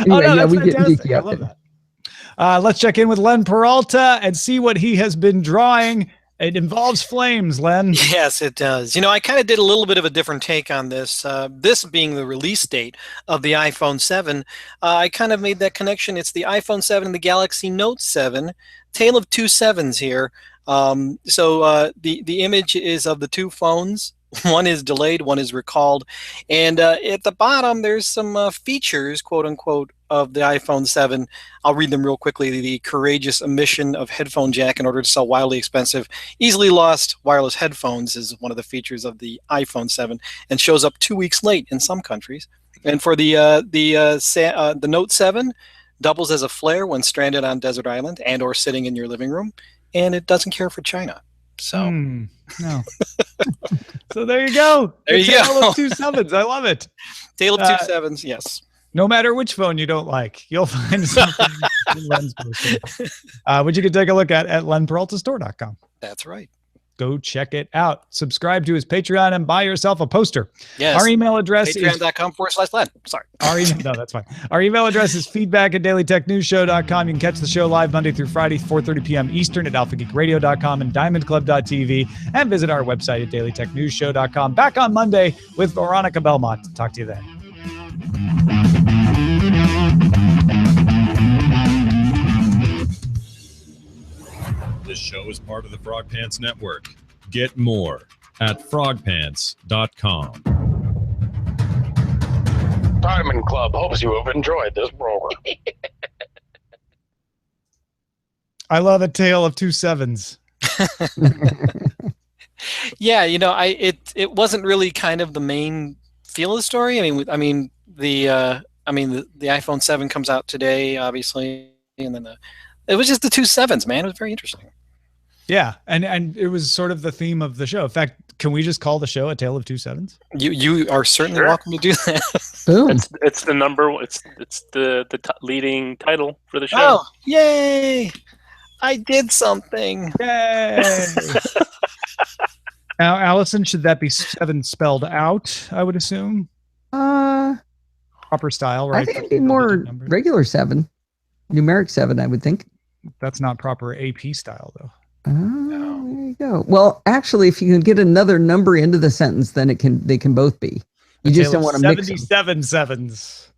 Anyway, that's we get geeky I up love there. that. Let's check in with Len Peralta and see what he has been drawing. It involves flames, Len. Yes, it does. I kind of did a little bit of a different take on this. This being the release date of the iPhone 7, I kind of made that connection. It's the iPhone 7 and the Galaxy Note 7. Tale of two sevens here. So the image is of the two phones. One is delayed, one is recalled. And at the bottom, there's some features, quote unquote, of the iPhone 7. I'll read them real quickly. The courageous omission of headphone jack in order to sell wildly expensive, easily lost wireless headphones is one of the features of the iPhone 7, and shows up 2 weeks late in some countries. And for the Note 7, doubles as a flare when stranded on desert island and or sitting in your living room, and it doesn't care for China. So no. So there you go. There you Tale go. of 2 sevens. I love it. Tale of 2 sevens, yes. No matter which phone you don't like, you'll find something in Len's posting, which you can take a look at lenperaltastore.com. That's right. Go check it out. Subscribe to his Patreon and buy yourself a poster. Yes. Our email address is patreon.com/Len. Sorry. No, that's fine. Our email address is feedback@dailytechnewsshow.com. You can catch the show live Monday through Friday, 4:30 p.m. Eastern at alphageekradio.com and diamondclub.tv, and visit our website at dailytechnewsshow.com. Back on Monday with Veronica Belmont. Talk to you then. This show is part of the Frog Pants Network. Get more at frogpants.com. Diamond Club hopes you have enjoyed this program. I love a tale of 2 sevens. Yeah, it wasn't really kind of the main feel of the story. The iPhone 7 comes out today, obviously, and then it was just the 2 sevens, man. It was very interesting. Yeah, and it was sort of the theme of the show. In fact, can we just call the show A Tale of 2 Sevens? You are certainly welcome to do that. Boom. It's the number. It's the leading title for the show. Oh, yay! I did something. Yay! Now, Allison, should that be 7 spelled out? I would assume proper style, right? I think it'd be more regular 7, numeric 7. I would think. That's not proper AP style, though. Oh, there you go. Well, actually, if you can get another number into the sentence, then they can both be. You just don't want to mix them. 77 sevens.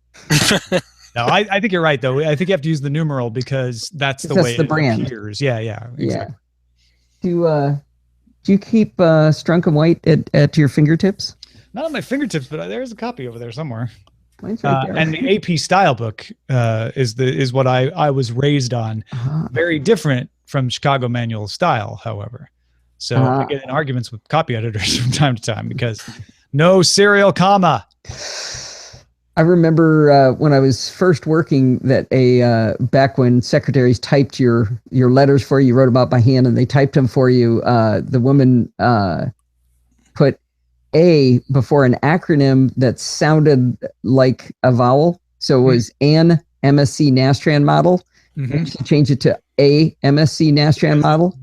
No, I think you're right, though. I think you have to use the numeral because that's the way the it brand appears. Yeah, exactly. Do you keep Strunk and White at your fingertips? Not on my fingertips, but there's a copy over there somewhere. Mine's right there. And the AP style book is what I was raised on. Very different from Chicago Manual style, however. So I get in arguments with copy editors from time to time because no serial comma. I remember when I was first working that back when secretaries typed your letters for you, wrote them out by hand, and they typed them for you. The woman put A before an acronym that sounded like a vowel. So it was an MSC Nastran model. Mm-hmm. And she changed it to a MSC Nastran model.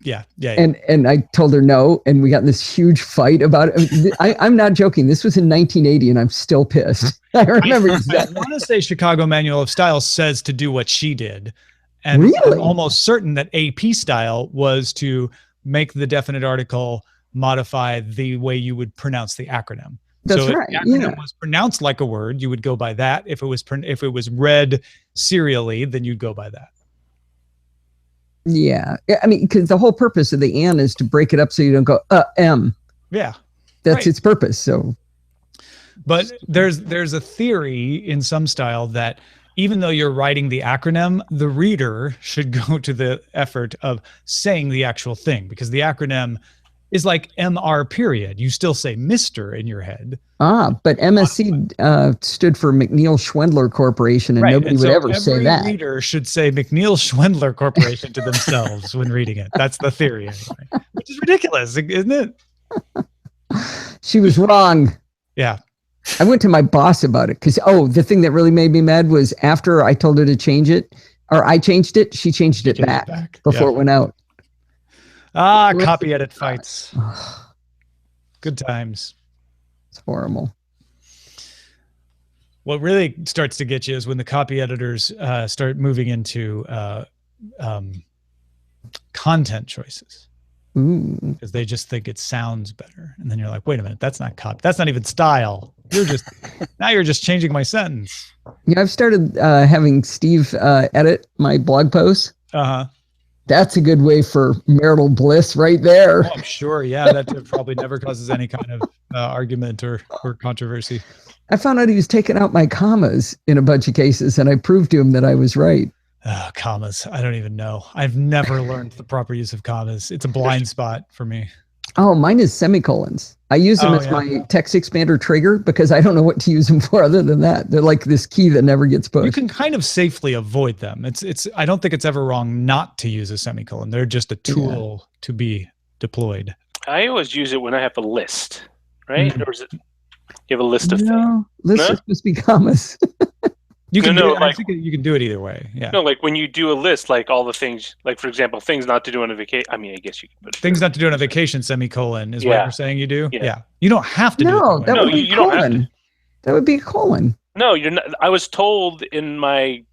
Yeah. And I told her no, and we got in this huge fight about it. I'm not joking. This was in 1980, and I'm still pissed. I remember exactly. I want to say Chicago Manual of Style says to do what she did. And really? I'm almost certain that AP style was to make the definite article modify the way you would pronounce the acronym. That's right. If the acronym was pronounced like a word, you would go by that. If it was read serially, then you'd go by that. Yeah. I mean, because the whole purpose of the "and" is to break it up so you don't go "m." Yeah. That's right. its purpose. So, but there's a theory in some style that even though you're writing the acronym, the reader should go to the effort of saying the actual thing, because the acronym is like MR period. You still say Mr. in your head. But MSC stood for McNeil Schwendler Corporation, and right. nobody would ever say that. Every reader should say McNeil Schwendler Corporation to themselves when reading it. That's the theory, anyway. Which is ridiculous, isn't it? She was wrong. Yeah. I went to my boss about it because, the thing that really made me mad was after I told her to change it, or I changed it, she changed it back before it went out. Copy edit fights. Good times. It's horrible. What really starts to get you is when the copy editors start moving into content choices. Because they just think it sounds better. And then you're like, wait a minute, that's not copy. That's not even style. Now you're just changing my sentence. Yeah, I've started having Steve edit my blog posts. Uh-huh. That's a good way for marital bliss right there. Oh, I'm sure. Yeah, that probably never causes any kind of argument or controversy. I found out he was taking out my commas in a bunch of cases, and I proved to him that I was right. Commas. I don't even know. I've never learned the proper use of commas. It's a blind spot for me. Oh, mine is semicolons. I use them as my text expander trigger because I don't know what to use them for other than that. They're like this key that never gets pushed. You can kind of safely avoid them. It's. I don't think it's ever wrong not to use a semicolon. They're just a tool to be deployed. I always use it when I have a list, right? Mhm. Or is it you have a list of things? No, lists No? are supposed to be commas. You can No, do no, it. like- I think you can do it either way. Yeah. No, like when you do a list, like all the things, like for example, things not to do on a vacation. I mean, I guess you can put it Things there. not to do on a vacation, semicolon, is what Yeah. you're saying you do? Yeah. You don't have to do it. No, that that way. No, would be you don't have to. colon. That would be a colon. No, you're not. I was told in my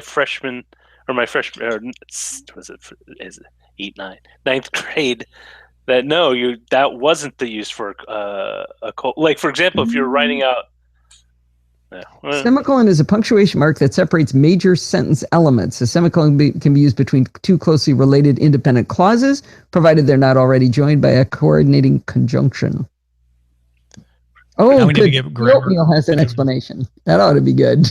freshman or my freshman or was it is it 9th grade that no, that wasn't the use for a like for example, if you're writing out. Semicolon is a punctuation mark that separates major sentence elements. A semicolon can be used between two closely related independent clauses, provided they're not already joined by a coordinating conjunction. Now Oh, we need to good. give The grammar. oatmeal has an explanation. That ought to be good.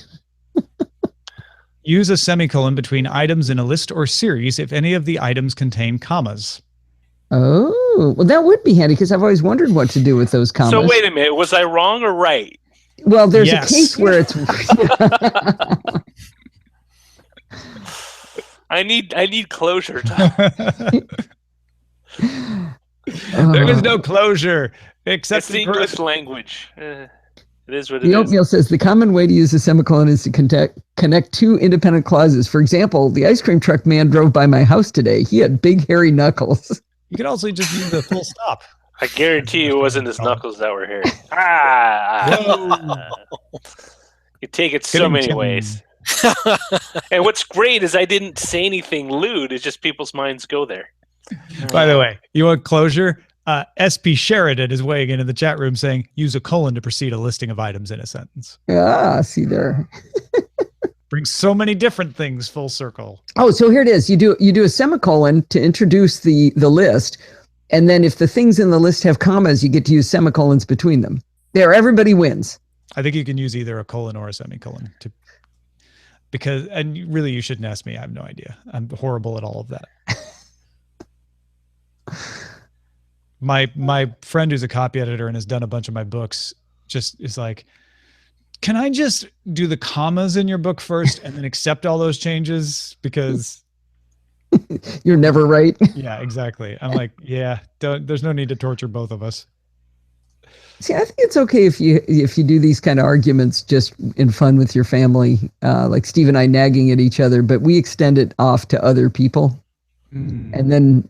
Use a semicolon between items in a list or series if any of the items contain commas. Oh, well, that would be handy because I've always wondered what to do with those commas. So wait a minute, was I wrong or right? Well, there's Yes. a case where it's. I need closure. There is no closure except It's the English language. It is what it The is. oatmeal says the common way to use a semicolon is to connect two independent clauses. For example, the ice cream truck man drove by my house today. He had big hairy knuckles. You could also just use the full stop. I guarantee you it wasn't his knuckles that were hairy. You take it so Getting many Tim. ways. And what's great is I didn't say anything lewd. It's just people's minds go there. By the way, you want closure? SP Sheridan is weighing in the chat room saying, use a colon to precede a listing of items in a sentence. Ah, see there. Brings so many different things full circle. Oh, so here it is. You do a semicolon to introduce the list, and then if the things in the list have commas, you get to use semicolons between them. There, everybody wins. I think you can use either a colon or a semicolon and really you shouldn't ask me. I have no idea. I'm horrible at all of that. My friend who's a copy editor and has done a bunch of my books just is like, can I just do the commas in your book first and then accept all those changes? Because You're never right. yeah, exactly. I'm like, yeah, there's no need to torture both of us. See, I think it's okay if you do these kind of arguments just in fun with your family, like Steve and I nagging at each other, but we extend it off to other people, and then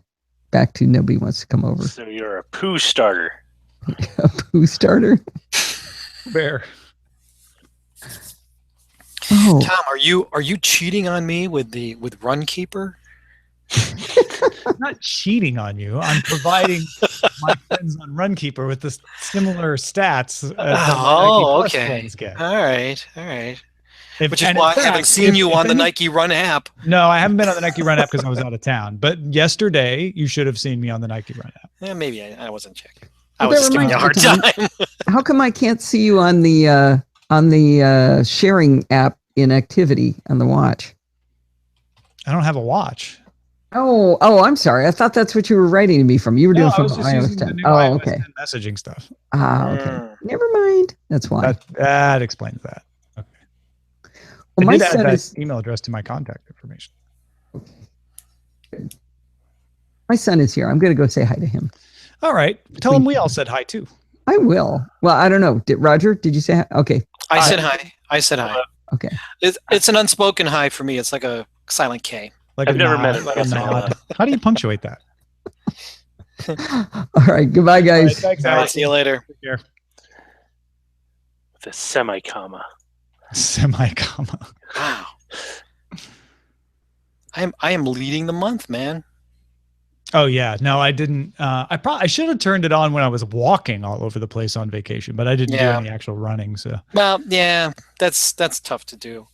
back to nobody wants to come over. So you're a poo starter. A poo starter. Bear. Oh, Tom, are you cheating on me with Runkeeper? I'm not cheating on you. I'm providing my friends on Runkeeper with the similar stats. As Oh, Nike Plus okay. friends get. All right. Which is And why in I haven't fact, seen you if on the any- Nike Run app. No, I haven't been on the Nike Run app because I was out of town. But yesterday, you should have seen me on the Nike Run app. Yeah, maybe I wasn't checking. I Well, was that just giving you a hard reminds time. how come I can't see you on the sharing app in activity on the watch? I don't have a watch. Oh, I'm sorry. I thought that's what you were writing to me from. You were doing No, I from was just iOS using the 10. new Oh, iOS okay. 10 messaging stuff. Ah, okay. Never mind. That's why. That explains that. Okay. Well, I my did add son that is email address to my contact information. here. I'm going to go say hi to him. All right. Tell him we all said hi too. I will. Well, I don't know. Roger, did you say hi? Okay. I said hi. Okay. It's an unspoken hi for me. It's like a silent K. Like I've a never nod, met him. like a nod. How do you punctuate that? All right. Goodbye, guys. Thanks, All right, Alex. see you later. Take care. With a semi-comma. Semi-comma. Wow. I am leading the month, man. Oh yeah, no, I didn't. I should have turned it on when I was walking all over the place on vacation, but I didn't do Yeah. any actual running. So Well, yeah, that's tough to do.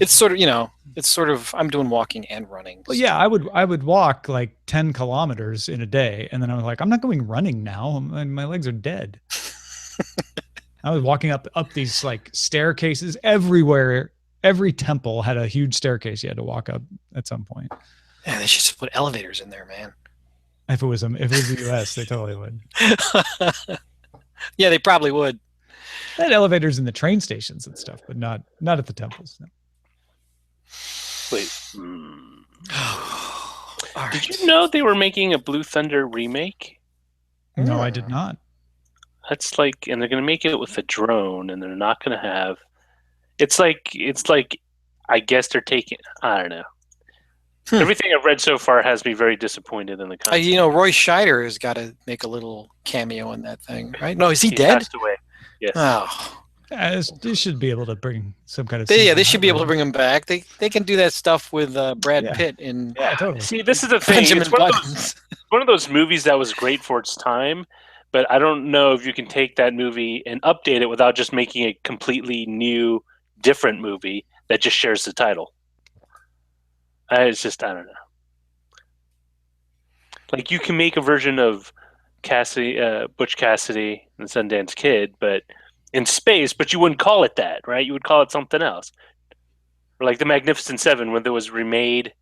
It's sort of I'm doing walking and running. well, yeah, I would walk like 10 kilometers in a day, and then I was like, I'm not going running now. My legs are dead. I was walking up these like staircases everywhere. Every temple had a huge staircase you had to walk up at some point. Yeah, they should just put elevators in there, man. If it was the US, they totally would. Yeah, they probably would. They had elevators in the train stations and stuff, but not at the temples. No. Wait. All right. Did you know they were making a Blue Thunder remake? No, I did not. That's like, and they're going to make it with a drone, and they're not going to have. It's like, I guess they're taking. I don't know. Everything I've read so far has me very disappointed in the concept. Roy Scheider has got to make a little cameo in that thing, right? No, is he He dead? passed away. Yes. Oh, They should be able to bring some kind of. they should be able to bring him back. They can do that stuff with Brad Pitt in Yeah, totally. See, this is the thing. Benjamin It's one Buttons. of those movies that was great for its time, but I don't know if you can take that movie and update it without just making a completely new, different movie that just shares the title. It's just, I don't know. Like, you can make a version of Butch Cassidy and the Sundance Kid, but in space, but you wouldn't call it that, right? You would call it something else. Or like The Magnificent Seven, when it was remade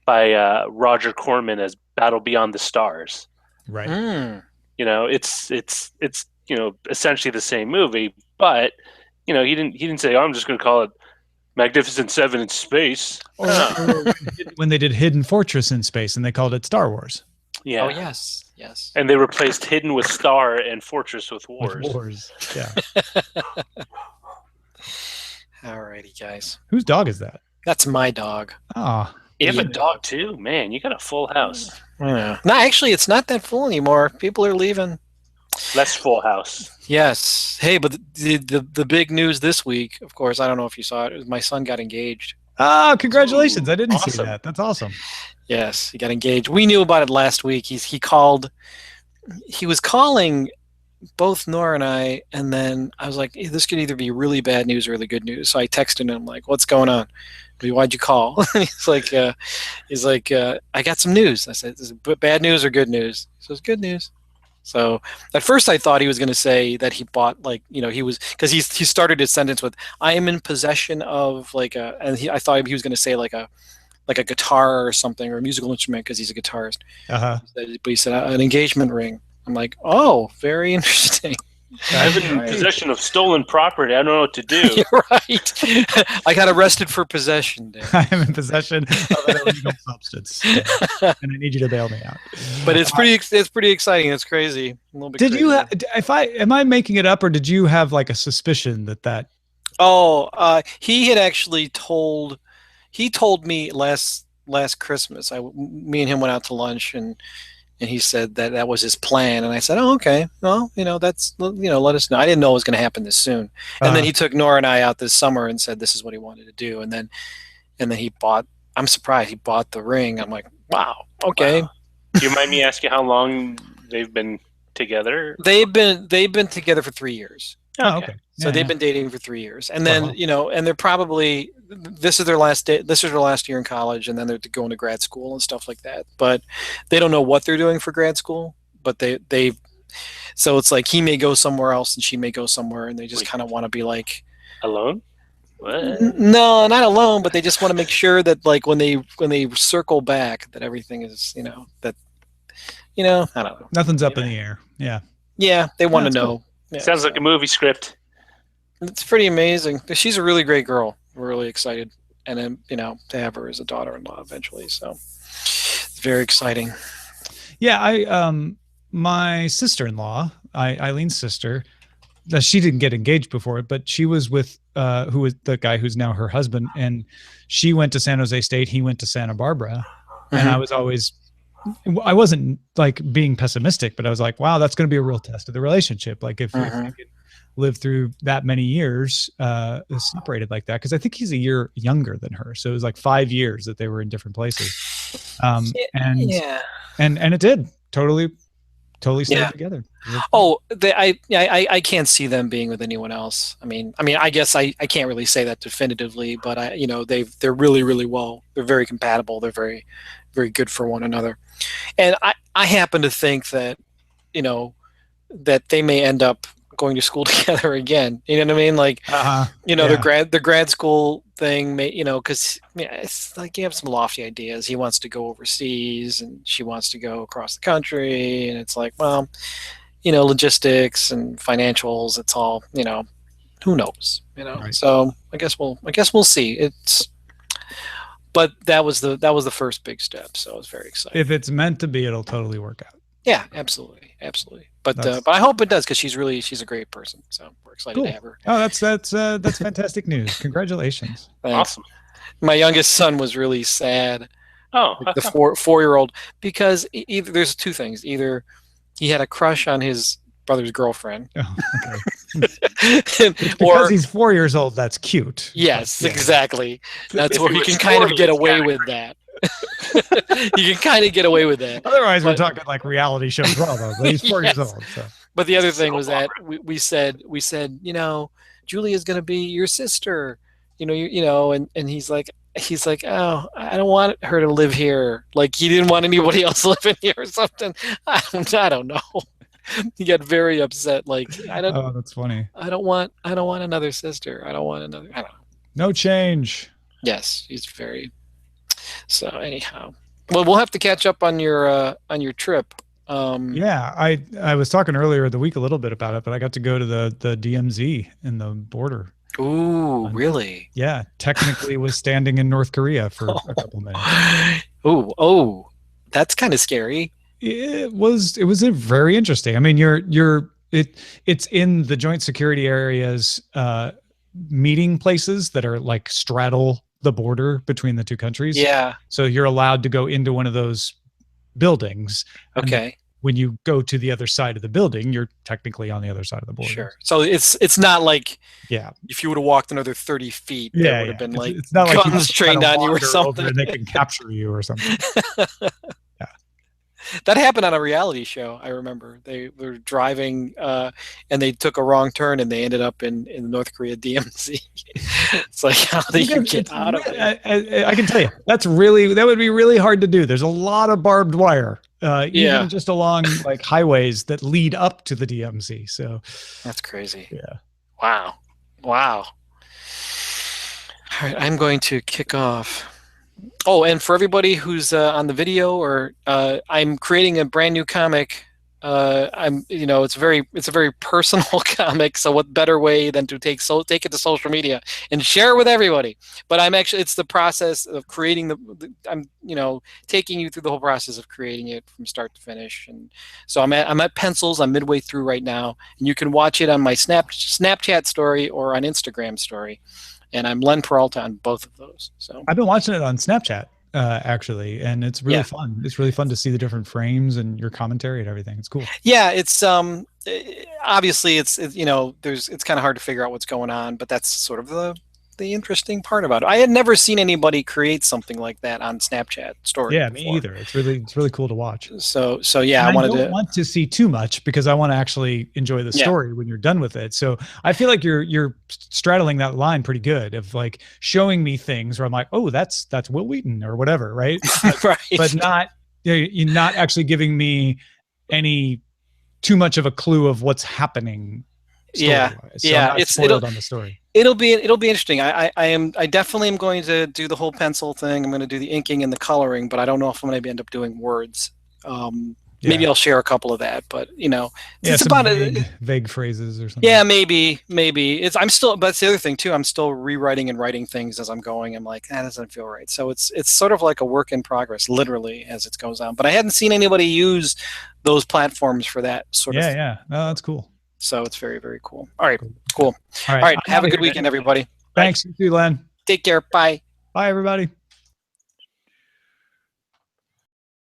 by Roger Corman as Battle Beyond the Stars. Right. It's essentially the same movie, but he didn't say, "Oh, I'm just going to call it Magnificent Seven in space." When they did Hidden Fortress in space, and they called it Star Wars. Yeah. Oh yes. And they replaced Hidden with Star and Fortress with Wars. With Wars. Yeah. Alrighty, guys. Whose dog is that? That's my dog. Ah. You have a dog too, man. You got a full house. Yeah. No, actually, it's not that full anymore. People are leaving. Less full house. Yes. Hey, but the big news this week, of course, I don't know if you saw it. My son got engaged. Ah, congratulations! I didn't see awesome. that. That's awesome. Yes, he got engaged. We knew about it last week. He called. He was calling both Nora and I, and then I was like, hey, this could either be really bad news or really good news. So I texted him like, "What's going on? Why'd you call?" he's like, "I got some news." I said, "Is it bad news or good news?" He says, "Good news." So at first I thought he was going to say that he bought he was, because he started his sentence with, "I am in possession of I thought he was going to say like a guitar or something, or a musical instrument, because he's a guitarist. But he said an engagement ring. I'm like, oh, very interesting. I've been in possession of stolen property. I don't know what to do. You're right. I got arrested for possession, Dave. I am in possession of an illegal substance, and I need you to bail me out. But it's pretty exciting. It's crazy. A little bit Did crazy. you? Am I making it up, or did you have like a suspicion that? Oh, he had actually told. He told me last Christmas. Me and him went out to lunch, and he said that was his plan. And I said, "Oh, okay. Well, that's let us know." I didn't know it was going to happen this soon. And then he took Nora and I out this summer and said this is what he wanted to do. And then he bought. I'm surprised he bought the ring. I'm like, wow, okay. Wow. Do you mind me asking how long they've been together? They've been together for 3 years. Oh, okay. So they've been dating for 3 years, and then and they're probably this is their last day. This is their last year in college, and then they're going to grad school and stuff like that. But they don't know what they're doing for grad school. But they so it's like he may go somewhere else, and she may go somewhere, and they just kind of want to be like alone. What? No, not alone, but they just want to make sure that like when they circle back, that everything is I don't know. Nothing's up in the air. Yeah. Yeah, they want to know. Cool. Yeah, Sounds like a movie script. It's pretty amazing. She's a really great girl. We're really excited, and then to have her as a daughter-in-law eventually. So it's very exciting. Yeah, my sister-in-law, Eileen's sister, she didn't get engaged before, but she was with who was the guy who's now her husband, and she went to San Jose State. He went to Santa Barbara, and I wasn't like being pessimistic, but I was like, wow, that's going to be a real test of the relationship. Like if you can live through that many years separated like that, because I think he's a year younger than her, so it was like 5 years that they were in different places. And it did totally stay together. Oh, I can't see them being with anyone else. I mean, I guess I can't really say that definitively, but they're really, really well. They're very compatible. They're very, very good for one another. And I happen to think that, that they may end up going to school together again. You know what I mean? Like, their grad school thing may, because it's like you have some lofty ideas. He wants to go overseas and she wants to go across the country. And it's like, well, logistics and financials, it's all, who knows, Right. So I guess we'll see. but that was the first big step. So I was very excited. If it's meant to be, it'll totally work out. Yeah, absolutely. But I hope it does, because she's a great person. So we're excited to have her. Oh, that's fantastic news. Congratulations. Thanks. Awesome. My youngest son was really sad. Oh, Like the 4-year-old, because either there's two things. Either he had a crush on his brother's girlfriend, Oh, okay. or Because he's 4 years old, that's cute. yes, Yeah. exactly. That's If where he he was can kind of 40, get it's away kinda with that. You can kind of get away with that. Otherwise, we're But- talking like reality shows. Well, though, but he's 4 years Yes. old. So. But the other thing So was that we said, Julia's going to be your sister, and he's like, oh, I don't want her to live here. Like, he didn't want anybody else living here or something. I don't know. He got very upset. Like, Oh, that's funny. I don't want another sister. I don't know. No change. Yes, he's very. So anyhow, well, we'll have to catch up on your trip. Yeah, I was talking earlier in the week a little bit about it, but I got to go to the DMZ in the border. Ooh, really? Yeah, technically was standing in North Korea for a couple minutes. Oh, that's kind of scary. It was very interesting. I mean, it's in the joint security areas, meeting places that are like straddle the border between the two countries. Yeah. So you're allowed to go into one of those buildings. and Okay. when you go to the other side of the building, you're technically on the other side of the border. Sure. So it's not like Yeah. if you would have walked another 30 feet, Yeah. there would have been like it's not like you guns just trained kinda on you or wander over something. and they can capture you or something. That happened on a reality show. I remember they were driving and they took a wrong turn and they ended up in the North Korea DMZ. It's like, how do you get out of it? I can tell you that would be really hard to do. There's a lot of barbed wire, even just along like highways that lead up to the DMZ. So That's crazy. yeah. Wow. All right, I'm going to kick off. Oh, and for everybody who's on the video, or I'm creating a brand new comic. It's a very personal comic. So what better way than to take it to social media and share it with everybody? But it's the process of creating I'm taking you through the whole process of creating it from start to finish. And so I'm at pencils. I'm midway through right now, and you can watch it on my Snapchat story or on Instagram story. And I'm Len Peralta on both of those. So I've been watching it on Snapchat actually, and it's really fun. It's really fun to see the different frames and your commentary and everything. It's cool. yeah, it's obviously it's kind of hard to figure out what's going on, but that's sort of the interesting part about it. I had never seen anybody create something like that on Snapchat story. Yeah, before. me either. It's really cool to watch. So yeah, And I don't want to see too much because I want to actually enjoy the story when you're done with it. So I feel like you're straddling that line pretty good of like showing me things where I'm like, oh, that's Will Wheaton or whatever, right? right. But not you're not actually giving me any too much of a clue of what's happening. Yeah, So yeah, I'm not spoiled on the story. It'll be interesting. I definitely am going to do the whole pencil thing. I'm going to do the inking and the coloring, but I don't know if I'm going to end up doing words. Maybe I'll share a couple of that, but it's some about vague phrases or something. Yeah, maybe. But that's the other thing too. I'm still rewriting and writing things as I'm going. I'm like, that doesn't feel right. So it's sort of like a work in progress, literally, as it goes on. But I hadn't seen anybody use those platforms for that sort of thing. Yeah. No, that's cool. So it's very, very cool. All right, cool. All All right, have a good weekend, everybody. Thanks. You too, Len. Take care. Bye. Bye, everybody.